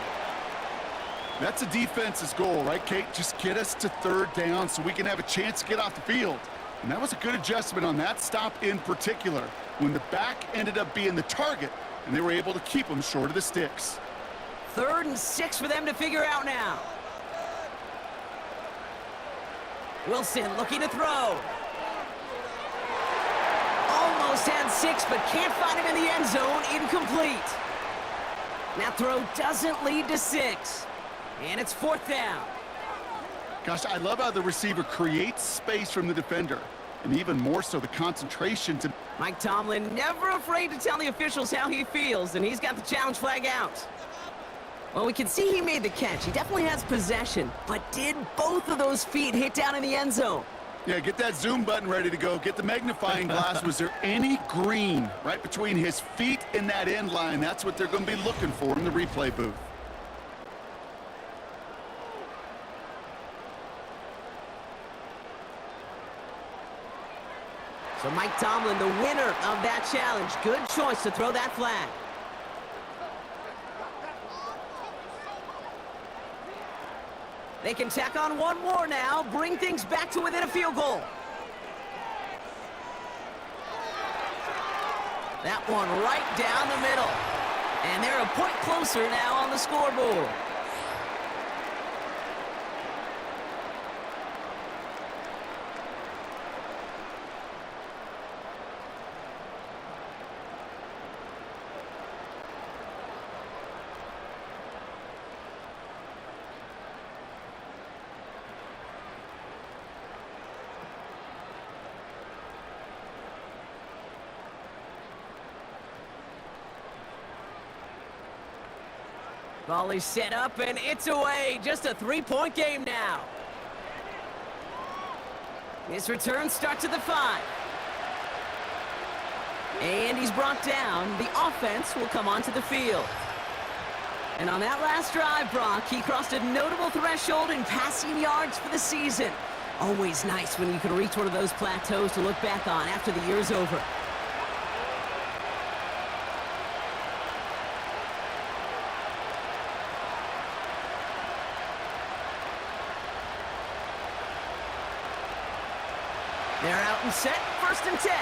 That's a defense's goal, right, Kate? Just get us to third down so we can have a chance to get off the field. And that was a good adjustment on that stop in particular, when the back ended up being the target, and they were able to keep him short of the sticks. 3rd and 6 for them to figure out now. Wilson looking to throw. Almost had 6, but can't find him in the end zone. Incomplete. That throw doesn't lead to 6. And it's 4th down. Gosh, I love how the receiver creates space from the defender, and even more so the concentration to... Mike Tomlin never afraid to tell the officials how he feels, and he's got the challenge flag out. Well, we can see he made the catch. He definitely has possession, but did both of those feet hit down in the end zone? Yeah, get that zoom button ready to go. Get the magnifying glass. Was there any green right between his feet and that end line? That's what they're going to be looking for in the replay booth. So Mike Tomlin, the winner of that challenge. Good choice to throw that flag. They can tack on one more now, bring things back to within a field goal. That one right down the middle. And they're a point closer now on the scoreboard. Volley set up, and it's away. Just a 3-point game now. This return starts at the 5. And he's brought down. The offense will come onto the field. And on that last drive, Brock, he crossed a notable threshold in passing yards for the season. Always nice when you can reach one of those plateaus to look back on after the year's over. They're out and set, 1st and 10.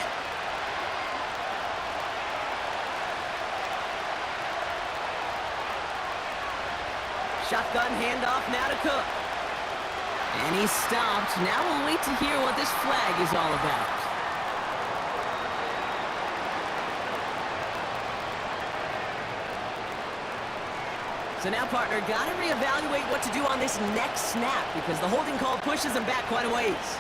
Shotgun handoff now to Cook. And he's stopped. Now we'll wait to hear what this flag is all about. So now, partner, got to reevaluate what to do on this next snap because the holding call pushes him back quite a ways.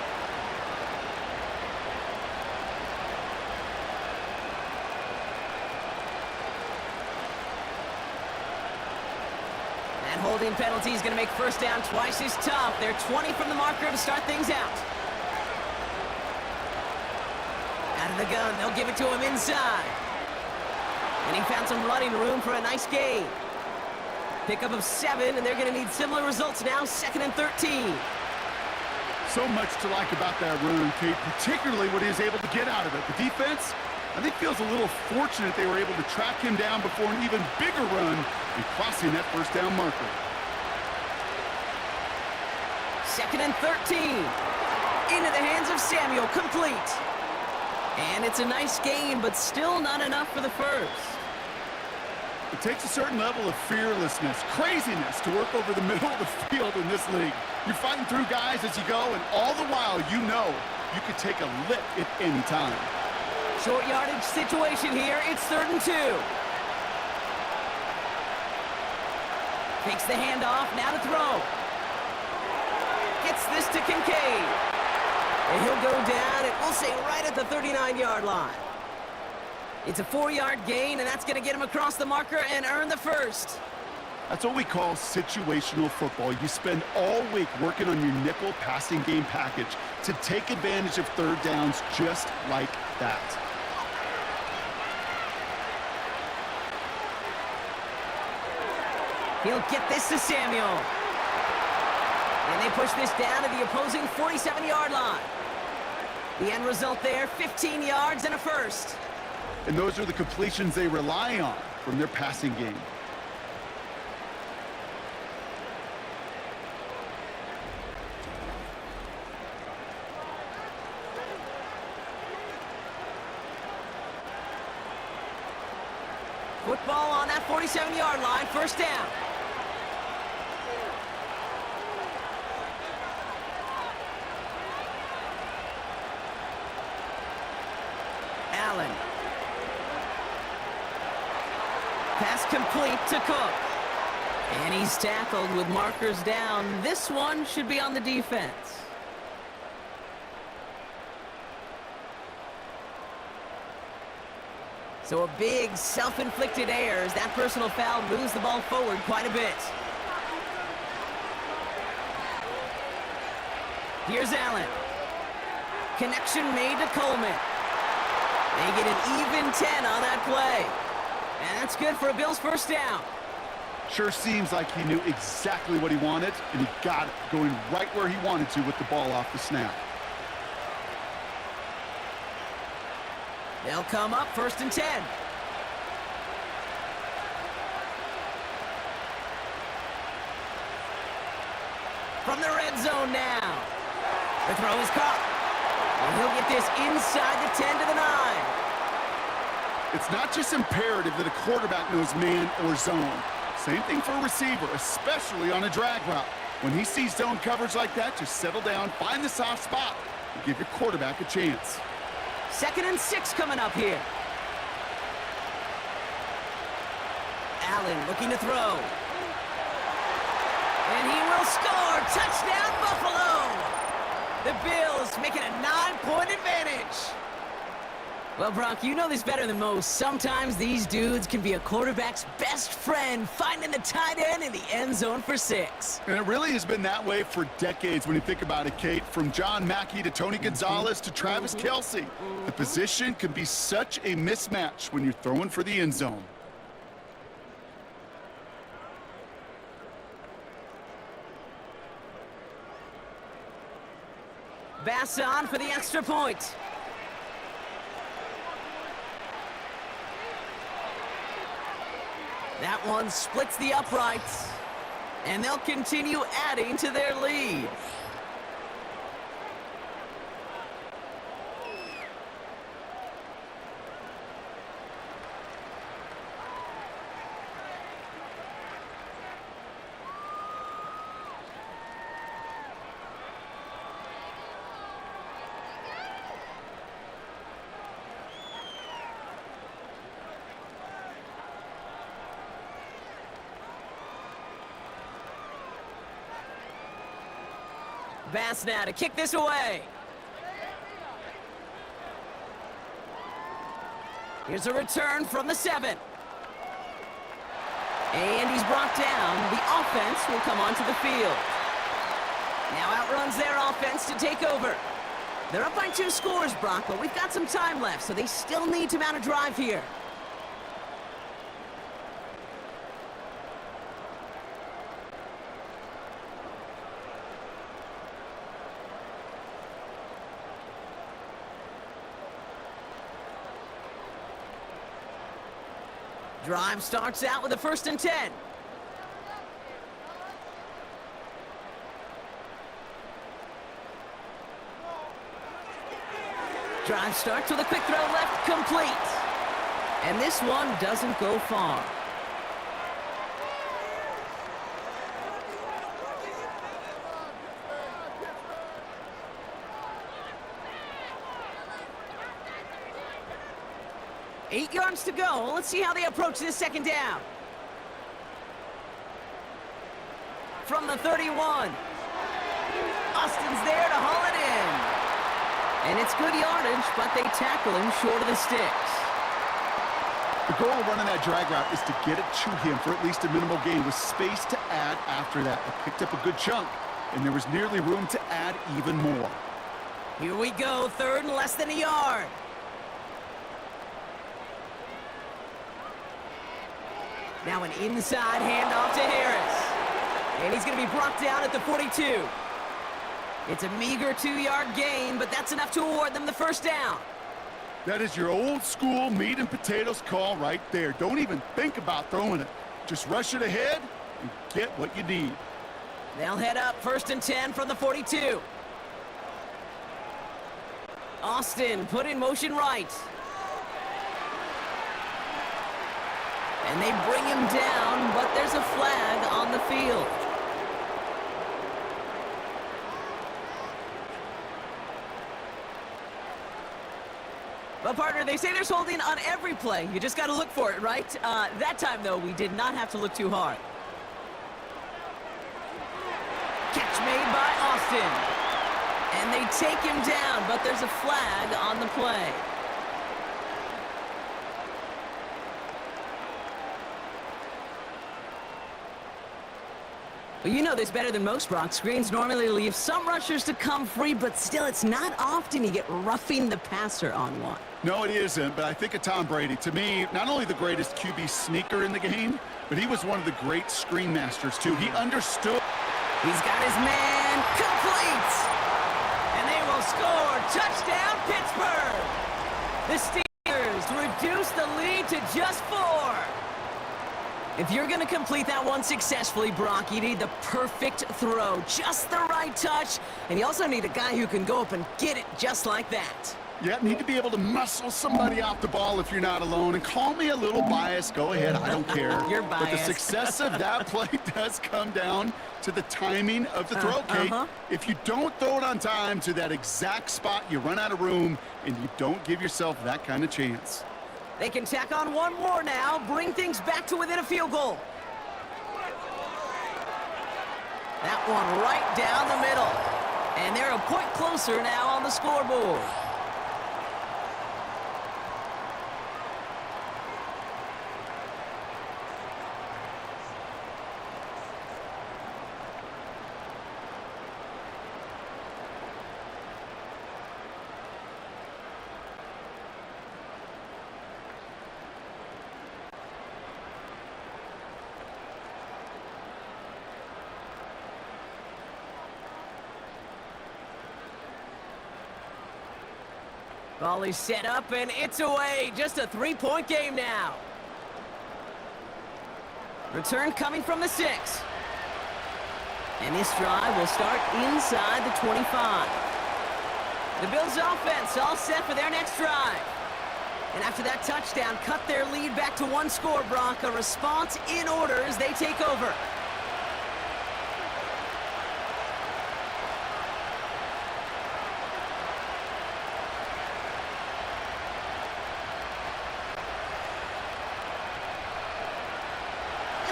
Holding penalty is going to make 1st down twice as tough. They're 20 from the marker to start things out. Out of the gun, they'll give it to him inside. And he found some running room for a nice gain. Pickup of 7, and they're going to need similar results now, 2nd and 13. So much to like about that run, Kate, particularly what he was able to get out of it. The defense, I think, feels a little fortunate they were able to track him down before an even bigger run and crossing that 1st down marker. 2nd and 13. Into the hands of Samuel, complete. And it's a nice gain, but still not enough for the 1st. It takes a certain level of fearlessness, craziness to work over the middle of the field in this league. You're fighting through guys as you go, and all the while you know you could take a lick at any time. Short yardage situation here. It's 3rd and 2. Takes the handoff, now to throw. Gets this to Kincaid. And he'll go down, and we'll say right at the 39-yard line. It's a 4-yard gain, and that's going to get him across the marker and earn the 1st. That's what we call situational football. You spend all week working on your nickel passing game package to take advantage of 3rd downs just like that. He'll get this to Samuel. And they push this down to the opposing 47-yard line. The end result there, 15 yards and a first. And those are the completions they rely on from their passing game. Football on that 47-yard line, first down. Allen. Pass complete to Cook. And he's tackled with markers down. This one should be on the defense. So a big self-inflicted error as that personal foul moves the ball forward quite a bit. Here's Allen. Connection made to Coleman. They get an even 10 on that play. And that's good for a Bills first down. Sure seems like he knew exactly what he wanted, and he got it going right where he wanted to with the ball off the snap. They'll come up first and 10. From the red zone now. The throw is caught. And he'll get this inside the 10 to the 9. It's not just imperative that a quarterback knows man or zone. Same thing for a receiver, especially on a drag route. When he sees zone coverage like that, just settle down, find the soft spot, and give your quarterback a chance. 2nd and 6 coming up here. Allen looking to throw. And he will score. Touchdown, Buffalo! The Bills making a 9-point advantage. Well, Brock, you know this better than most. Sometimes these dudes can be a quarterback's best friend, finding the tight end in the end zone for 6. And it really has been that way for decades when you think about it, Kate. From John Mackey to Tony Gonzalez to Travis Kelce. The position can be such a mismatch when you're throwing for the end zone. Bass on for the extra point. That one splits the uprights, and they'll continue adding to their lead. Bass now to kick this away. Here's a return from the 7. And he's brought down. The offense will come onto the field. Now outruns their offense to take over. They're up by 2 scores, Brock, but we've got some time left, so they still need to mount a drive here. Drive starts out with a 1st and 10. Drive starts with a quick throw left, complete. And this one doesn't go far. Eight yards to go. Let's see how they approach this 2nd down. From the 31. Austin's there to haul it in. And it's good yardage, but they tackle him short of the sticks. The goal of running that drag route is to get it to him for at least a minimal gain with space to add after that. They picked up a good chunk, and there was nearly room to add even more. Here we go, 3rd and less than a yard. Now an inside handoff to Harris. And he's going to be brought down at the 42. It's a meager 2-yard gain, but that's enough to award them the first down. That is your old school meat and potatoes call right there. Don't even think about throwing it. Just rush it ahead and get what you need. They'll head up 1st and 10 from the 42. Austin put in motion right. And they bring him down, but there's a flag on the field. Well, partner, they say there's holding on every play. You just got to look for it, right? That time, though, we did not have to look too hard. Catch made by Austin. And they take him down, but there's a flag on the play. Well, you know this better than most, Brock. Screens normally leave some rushers to come free, but still, it's not often you get roughing the passer on one. No, it isn't, but I think of Tom Brady. To me, not only the greatest QB sneaker in the game, but he was one of the great screen masters, too. He understood. He's got his man complete. And they will score. Touchdown, Pittsburgh. The Steelers reduce the lead to just 4. If you're going to complete that one successfully, Brock, you need the perfect throw, just the right touch, and you also need a guy who can go up and get it just like that. Yeah, need to be able to muscle somebody off the ball if you're not alone. And call me a little biased. Go ahead. I don't care. You're biased. But the success of that play does come down to the timing of the throw, Kate. If you don't throw it on time to that exact spot, you run out of room, and you don't give yourself that kind of chance. They can tack on one more now, bring things back to within a field goal. That one right down the middle. And they're a point closer now on the scoreboard. Ball is set up, and it's away. Just a 3-point game now. Return coming from the 6. And this drive will start inside the 25. The Bills' offense all set for their next drive. And after that touchdown, cut their lead back to 1 score, Brock. A response in order as they take over.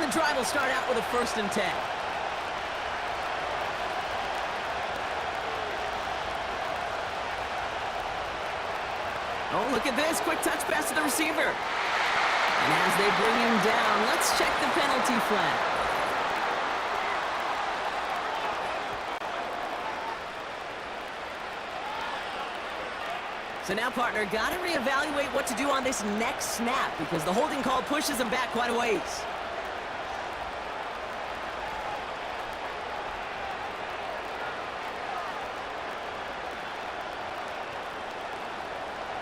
The drive will start out with a 1st and 10. Oh, look at this. Quick touch pass to the receiver. And as they bring him down, let's check the penalty flag. So now, partner, got to reevaluate what to do on this next snap because the holding call pushes them back quite a ways.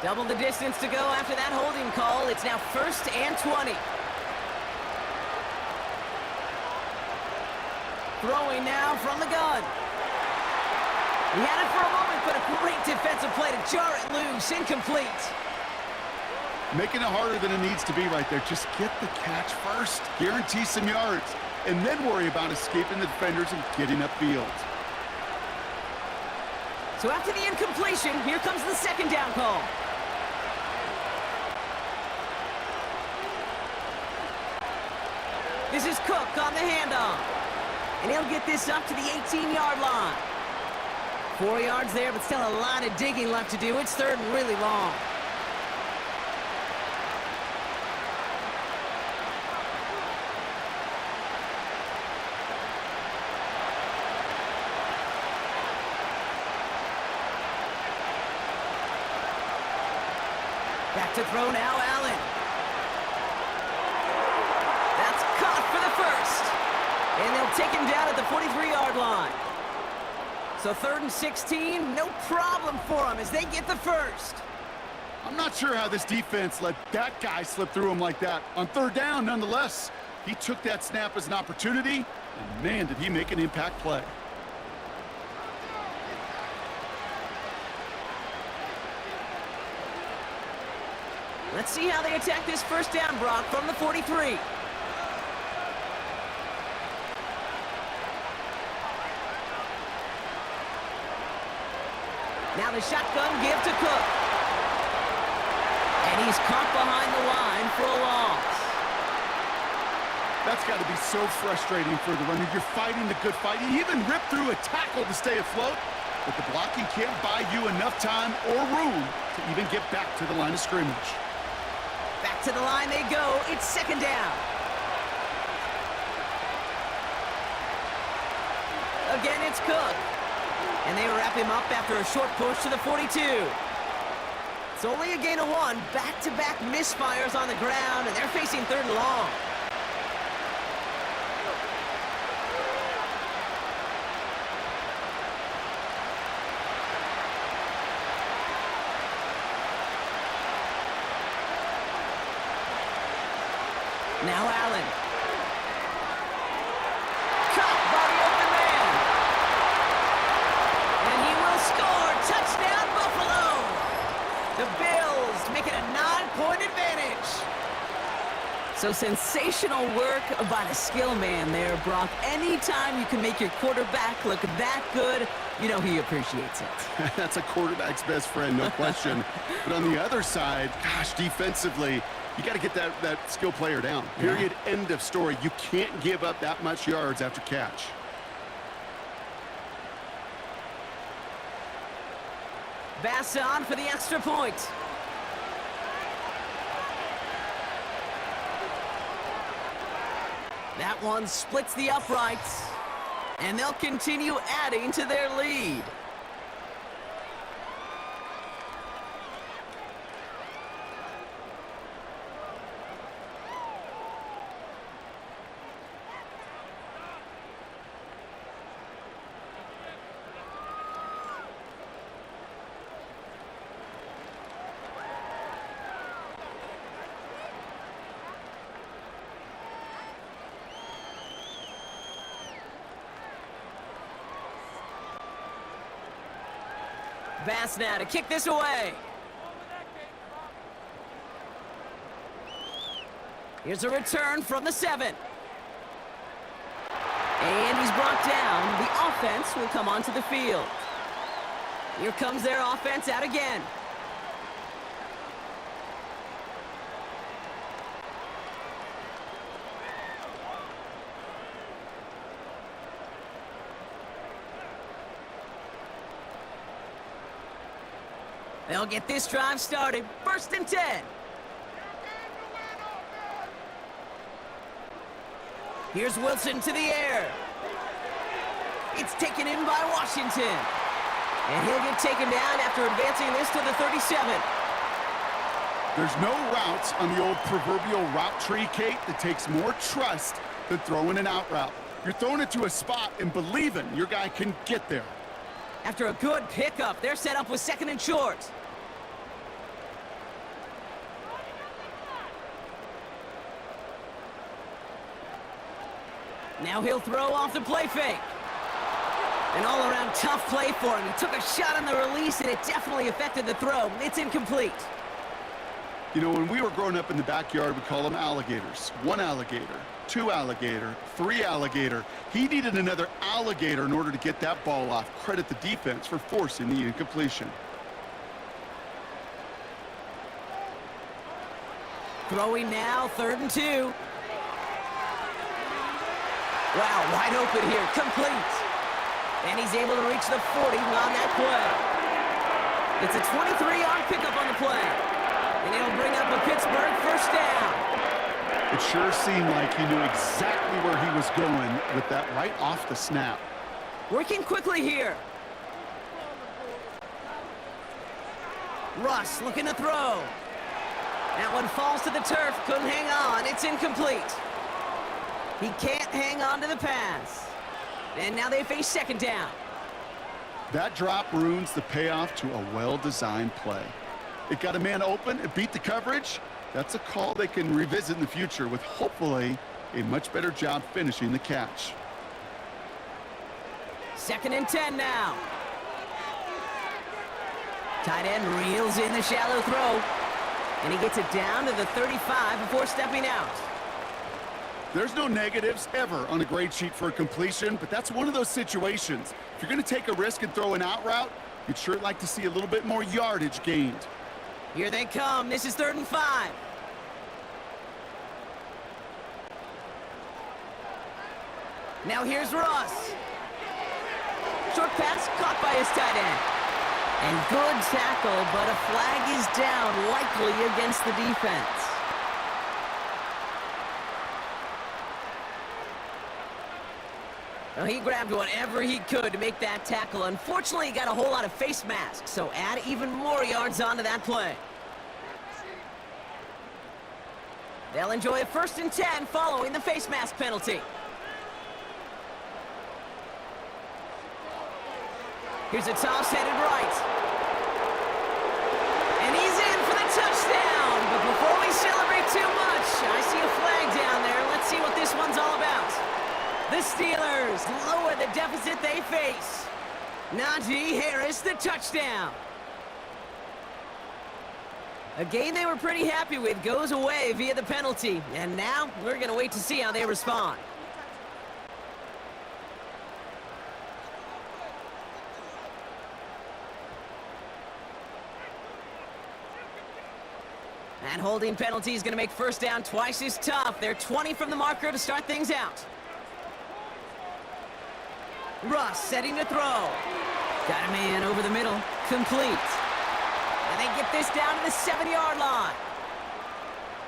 Double the distance to go after that holding call. It's now 1st and 20. Throwing now from the gun. He had it for a moment, but a great defensive play to jar it loose. Incomplete. Making it harder than it needs to be right there. Just get the catch first. Guarantee some yards. And then worry about escaping the defenders and getting upfield. So after the incompletion, here comes the 2nd down call. This is Cook on the handoff. And he'll get this up to the 18-yard line. 4 yards there, but still a lot of digging left to do. It's 3rd and really long. Back to throw now, Allen. That's take him down at the 43-yard line. So 3rd and 16, no problem for them as they get the first. I'm not sure how this defense let that guy slip through him like that. On 3rd down, nonetheless, he took that snap as an opportunity, and man, did he make an impact play. Let's see how they attack this first down, Brock, from the 43. Now the shotgun give to Cook. And he's caught behind the line for a loss. That's got to be so frustrating for the runner. You're fighting the good fight. You even rip through a tackle to stay afloat, but the blocking can't buy you enough time or room to even get back to the line of scrimmage. Back to the line they go. It's 2nd down. Again, it's Cook. And they wrap him up after a short push to the 42. It's only a gain of 1. Back-to-back misfires on the ground, and they're facing 3rd and long. Now Allen. Caught by the open man. And he will score. Touchdown, Buffalo. The Bills make it a 9-point advantage. So sensational work by the skill man there, Brock. Anytime you can make your quarterback look that good, you know he appreciates it. That's a quarterback's best friend, no question. But on the other side, gosh, defensively, you got to get that skill player down. Period. Yeah. End of story. You can't give up that much yards after catch. Bass on for the extra point. That one splits the uprights, and they'll continue adding to their lead. Bass now to kick this away. Here's a return from the 7. And he's brought down. The offense will come onto the field. Here comes their offense out again. They'll get this drive started. 1st and 10. Here's Wilson to the air. It's taken in by Washington. And he'll get taken down after advancing this to the 37. There's no routes on the old proverbial route tree, Kate, that takes more trust than throwing an out route. You're throwing it to a spot and believing your guy can get there. After a good pickup, they're set up with 2nd and short. Now he'll throw off the play fake. An all-around tough play for him. He took a shot on the release, and it definitely affected the throw. It's incomplete. You know, when we were growing up in the backyard, we call them alligators. 1 alligator, 2 alligator, 3 alligator. He needed another alligator in order to get that ball off. Credit the defense for forcing the incompletion. Throwing now, 3rd and 2. Wow, wide open here, complete. And he's able to reach the 40 on that play. It's a 23-yard pickup on the play. And it'll bring up a Pittsburgh 1st down. It sure seemed like he knew exactly where he was going with that right off the snap. Working quickly here. Russ looking to throw. That one falls to the turf, couldn't hang on. It's incomplete. He can't hang on to the pass. And now they face second down. That drop ruins the payoff to a well-designed play. It got a man open, it beat the coverage. That's a call they can revisit in the future with hopefully a much better job finishing the catch. 2nd and 10 now. Tight end reels in the shallow throw. And he gets it down to the 35 before stepping out. There's no negatives ever on a grade sheet for a completion, but that's one of those situations. If you're going to take a risk and throw an out route, you'd sure like to see a little bit more yardage gained. Here they come. This is 3rd and 5. Now here's Ross. Short pass caught by his tight end. And good tackle, but a flag is down, likely against the defense. Well, he grabbed whatever he could to make that tackle. Unfortunately, he got a whole lot of face masks, so add even more yards onto that play. They'll enjoy a 1st and 10 following the face mask penalty. Here's a toss headed right. And he's in for the touchdown. But before we celebrate too much, I see a flag down there. Let's see what this one's all about. The Steelers lower the deficit they face. Najee Harris, the touchdown. A game they were pretty happy with goes away via the penalty. And now we're going to wait to see how they respond. That holding penalty is going to make 1st down twice as tough. They're 20 from the marker to start things out. Russ setting to throw. Got a man over the middle. Complete. And they get this down to the 7-yard line.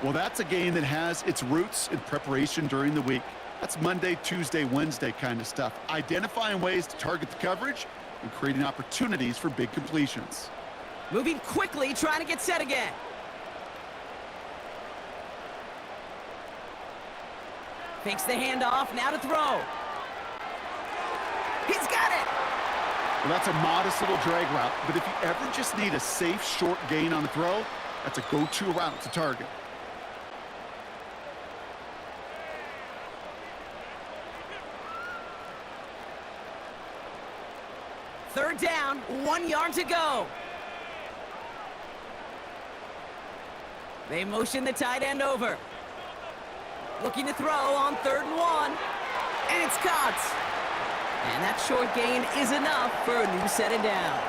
Well, that's a game that has its roots in preparation during the week. That's Monday, Tuesday, Wednesday kind of stuff. Identifying ways to target the coverage and creating opportunities for big completions. Moving quickly, trying to get set again. Fakes the handoff, now to throw. He's got it! Well, that's a modest little drag route, but if you ever just need a safe, short gain on the throw, that's a go-to route to target. Third down, 1 yard to go. They motion the tight end over. Looking to throw on 3rd and 1. And it's caught. And that short gain is enough for a new set of downs.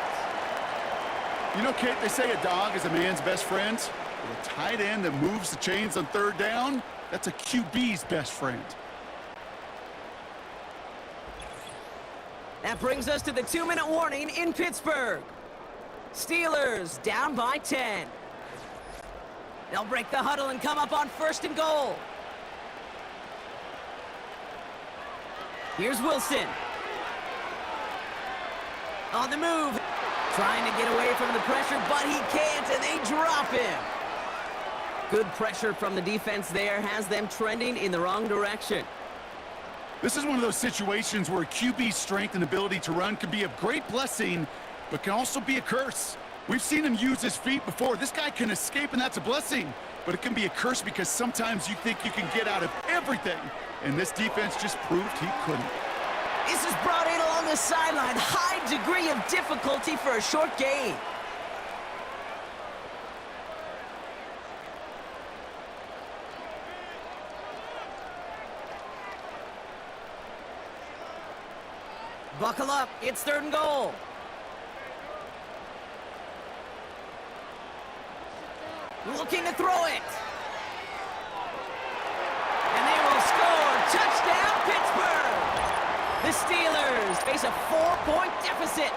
You know, Kate, they say a dog is a man's best friend. Well, a tight end that moves the chains on 3rd down, that's a QB's best friend. That brings us to the 2-minute warning in Pittsburgh. Steelers down by 10. They'll break the huddle and come up on 1st and goal. Here's Wilson. On the move. Trying to get away from the pressure, but he can't, and they drop him. Good pressure from the defense there has them trending in the wrong direction. This is one of those situations where QB's strength and ability to run can be a great blessing, but can also be a curse. We've seen him use his feet before. This guy can escape, and that's a blessing. But it can be a curse because sometimes you think you can get out of everything, and this defense just proved he couldn't. This is brought in along the sideline. High degree of difficulty for a short gain. Buckle up. It's 3rd and goal. Looking to throw it. And they will score. Touchdown, Pittsburgh. The Steelers face a 4-point deficit.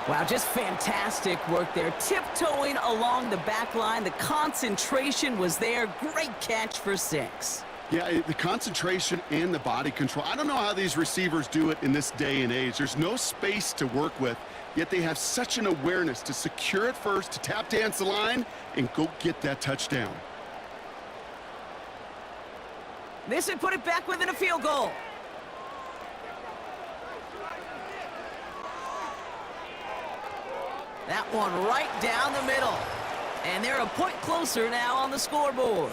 Wow, just fantastic work there. Tiptoeing along the back line. The concentration was there. Great catch for 6. Yeah, the concentration and the body control. I don't know how these receivers do it in this day and age. There's no space to work with, yet they have such an awareness to secure it first, to tap dance the line, and go get that touchdown. This would put it back within a field goal. That one right down the middle. And they're a point closer now on the scoreboard.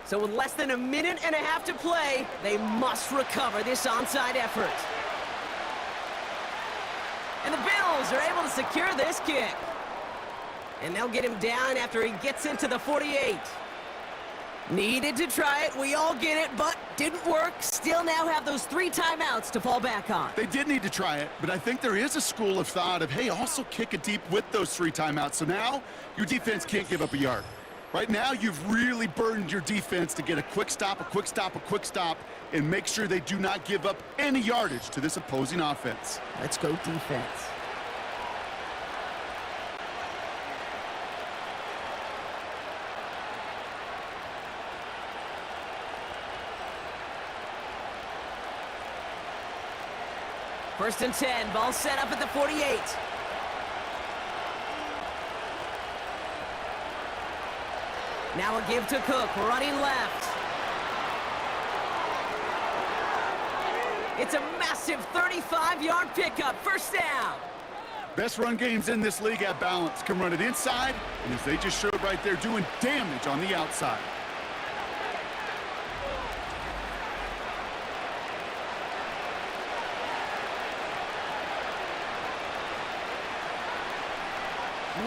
So with less than a minute and a half to play, they must recover this onside effort. And the Bills are able to secure this kick. And they'll get him down after he gets into the 48. Needed to try it, we all get it, but didn't work. Still now have those 3 timeouts to fall back on. They did need to try it, but I think there is a school of thought of, hey, also kick it deep with those 3 timeouts. So now your defense can't give up a yard. Right now, you've really burdened your defense to get a quick stop, a quick stop, a quick stop, and make sure they do not give up any yardage to this opposing offense. Let's go defense. First and 10, ball set up at the 48. Now a give to Cook, running left. It's a massive 35-yard pickup, first down. Best run games in this league at balance. Can run it inside, and as they just showed right there, doing damage on the outside.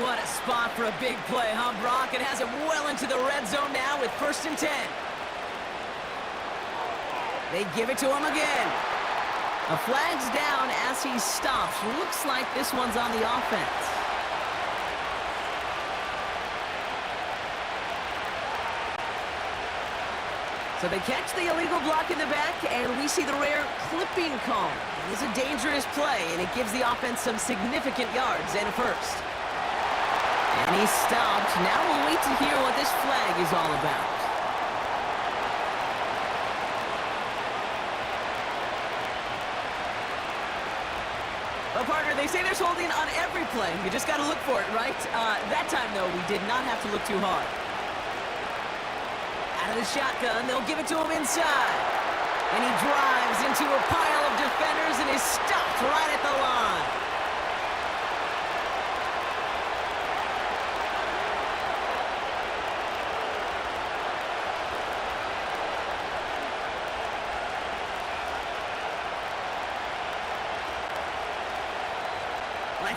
What a spot for a big play, huh, Brock? It has him well into the red zone now with first and 10. They give it to him again. A flag's down as he stops. Looks like this one's on the offense. So they catch the illegal block in the back, and we see the rare clipping call. It is a dangerous play, and it gives the offense some significant yards and a first. And he stopped. Now we'll wait to hear what this flag is all about. Well, partner, they say there's holding on every play. You just got to look for it, right? That time, though, we did not have to look too hard. Out of the shotgun, they'll give it to him inside. And he drives into a pile of defenders and is stopped right at the line.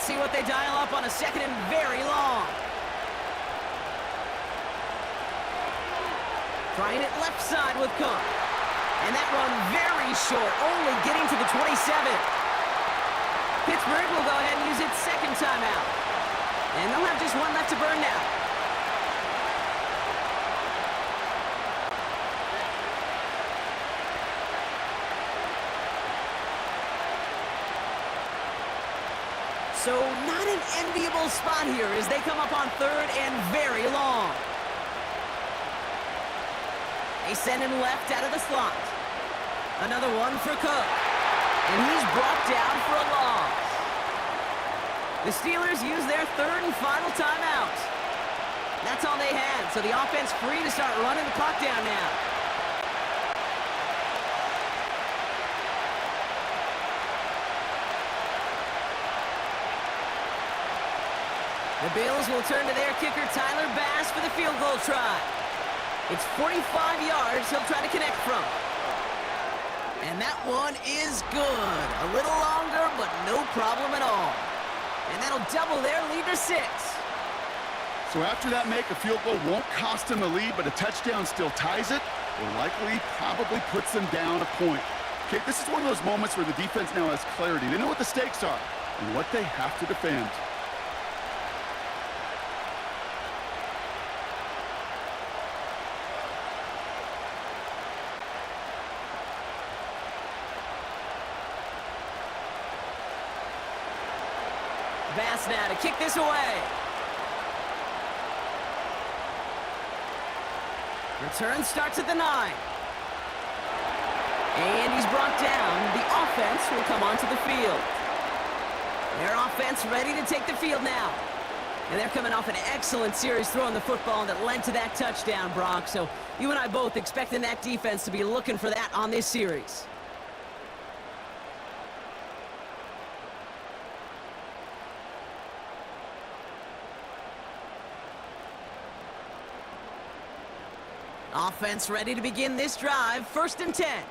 Let's see what they dial up on a second and very long. Trying it left side with Cook. And that run very short, only getting to the 27. Pittsburgh will go ahead and use its second timeout. And they'll have just one left to burn now. So not an enviable spot here as they come up on third and very long. They send him left out of the slot. Another one for Cook. And he's brought down for a loss. The Steelers use their third and final timeout. That's all they had, so the offense free to start running the clock down now. The Bills will turn to their kicker, Tyler Bass, for the field goal try. It's 45 yards he'll try to connect from. And that one is good. A little longer, but no problem at all. And that'll double their lead to 6. So after that make, a field goal won't cost them a lead, but a touchdown still ties it, or likely probably puts them down a point. Okay, this is one of those moments where the defense now has clarity. They know what the stakes are and what they have to defend. Bass now to kick this away. Return starts at the 9. And he's brought down. The offense will come onto the field. Their offense ready to take the field now. And they're coming off an excellent series throwing the football that led to that touchdown, Brock. So you and I both expecting that defense to be looking for that on this series. Offense ready to begin this drive. 1st and 10.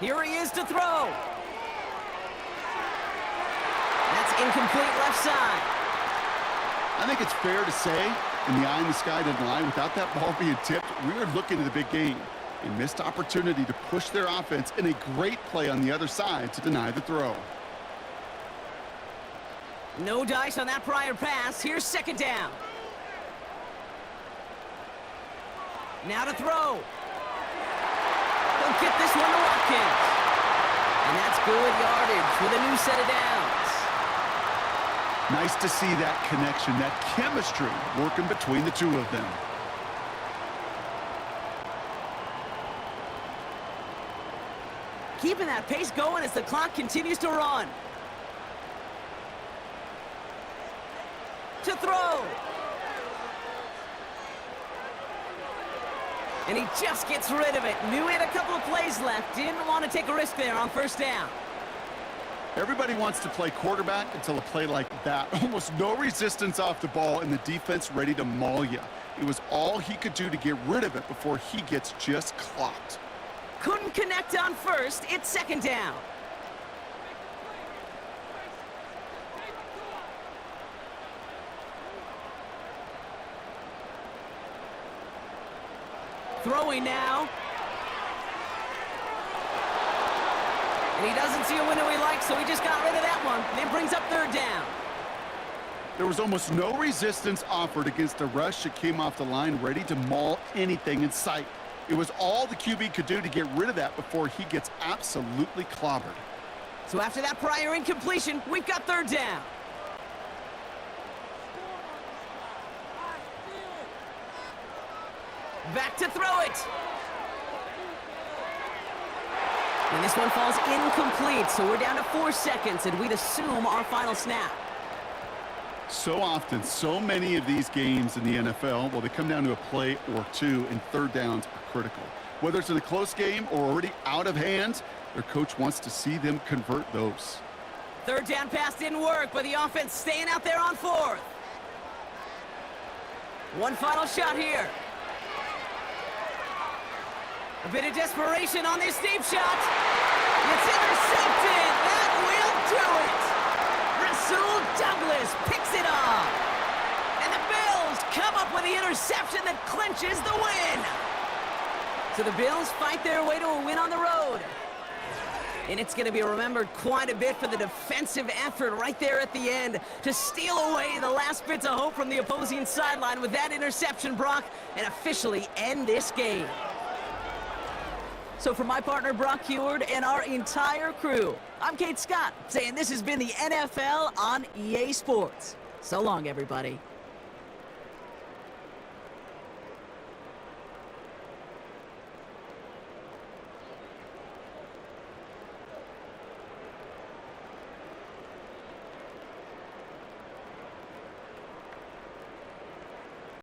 Here he is to throw. That's incomplete left side. I think it's fair to say, in the eye in the sky didn't lie, without that ball being tipped, we were looking at the big game. A missed opportunity to push their offense and a great play on the other side to deny the throw. No dice on that prior pass. Here's 2nd down. Now to throw. He'll get this one to Watkins. And that's good yardage with a new set of downs. Nice to see that connection, that chemistry working between the two of them. Keeping that pace going as the clock continues to run. To throw. And he just gets rid of it. Knew he had a couple of plays left. Didn't want to take a risk there on 1st down. Everybody wants to play quarterback until a play like that. Almost no resistance off the ball and the defense ready to maul you. It was all he could do to get rid of it before he gets just clocked. Couldn't connect on 1st. It's 2nd down. Throwing now. And he doesn't see a window he likes, so he just got rid of that one. And it brings up 3rd down. There was almost no resistance offered against a rush that came off the line ready to maul anything in sight. It was all the QB could do to get rid of that before he gets absolutely clobbered. So after that prior incompletion, we've got 3rd down. Back to throw it. And this one falls incomplete, so we're down to 4 seconds, and we'd assume our final snap. So often, so many of these games in the NFL, well, they come down to a play or two, and 3rd downs are critical. Whether it's in a close game or already out of hand, their coach wants to see them convert those. 3rd down pass didn't work, but the offense staying out there on 4th. One final shot here. A bit of desperation on this deep shot. It's intercepted. That will do it. Rasul Douglas picks it up. And the Bills come up with the interception that clinches the win. So the Bills fight their way to a win on the road. And it's going to be remembered quite a bit for the defensive effort right there at the end to steal away the last bits of hope from the opposing sideline with that interception, Brock, and officially end this game. So for my partner, Brock Heward, and our entire crew, I'm Kate Scott, saying this has been the NFL on EA Sports. So long, everybody.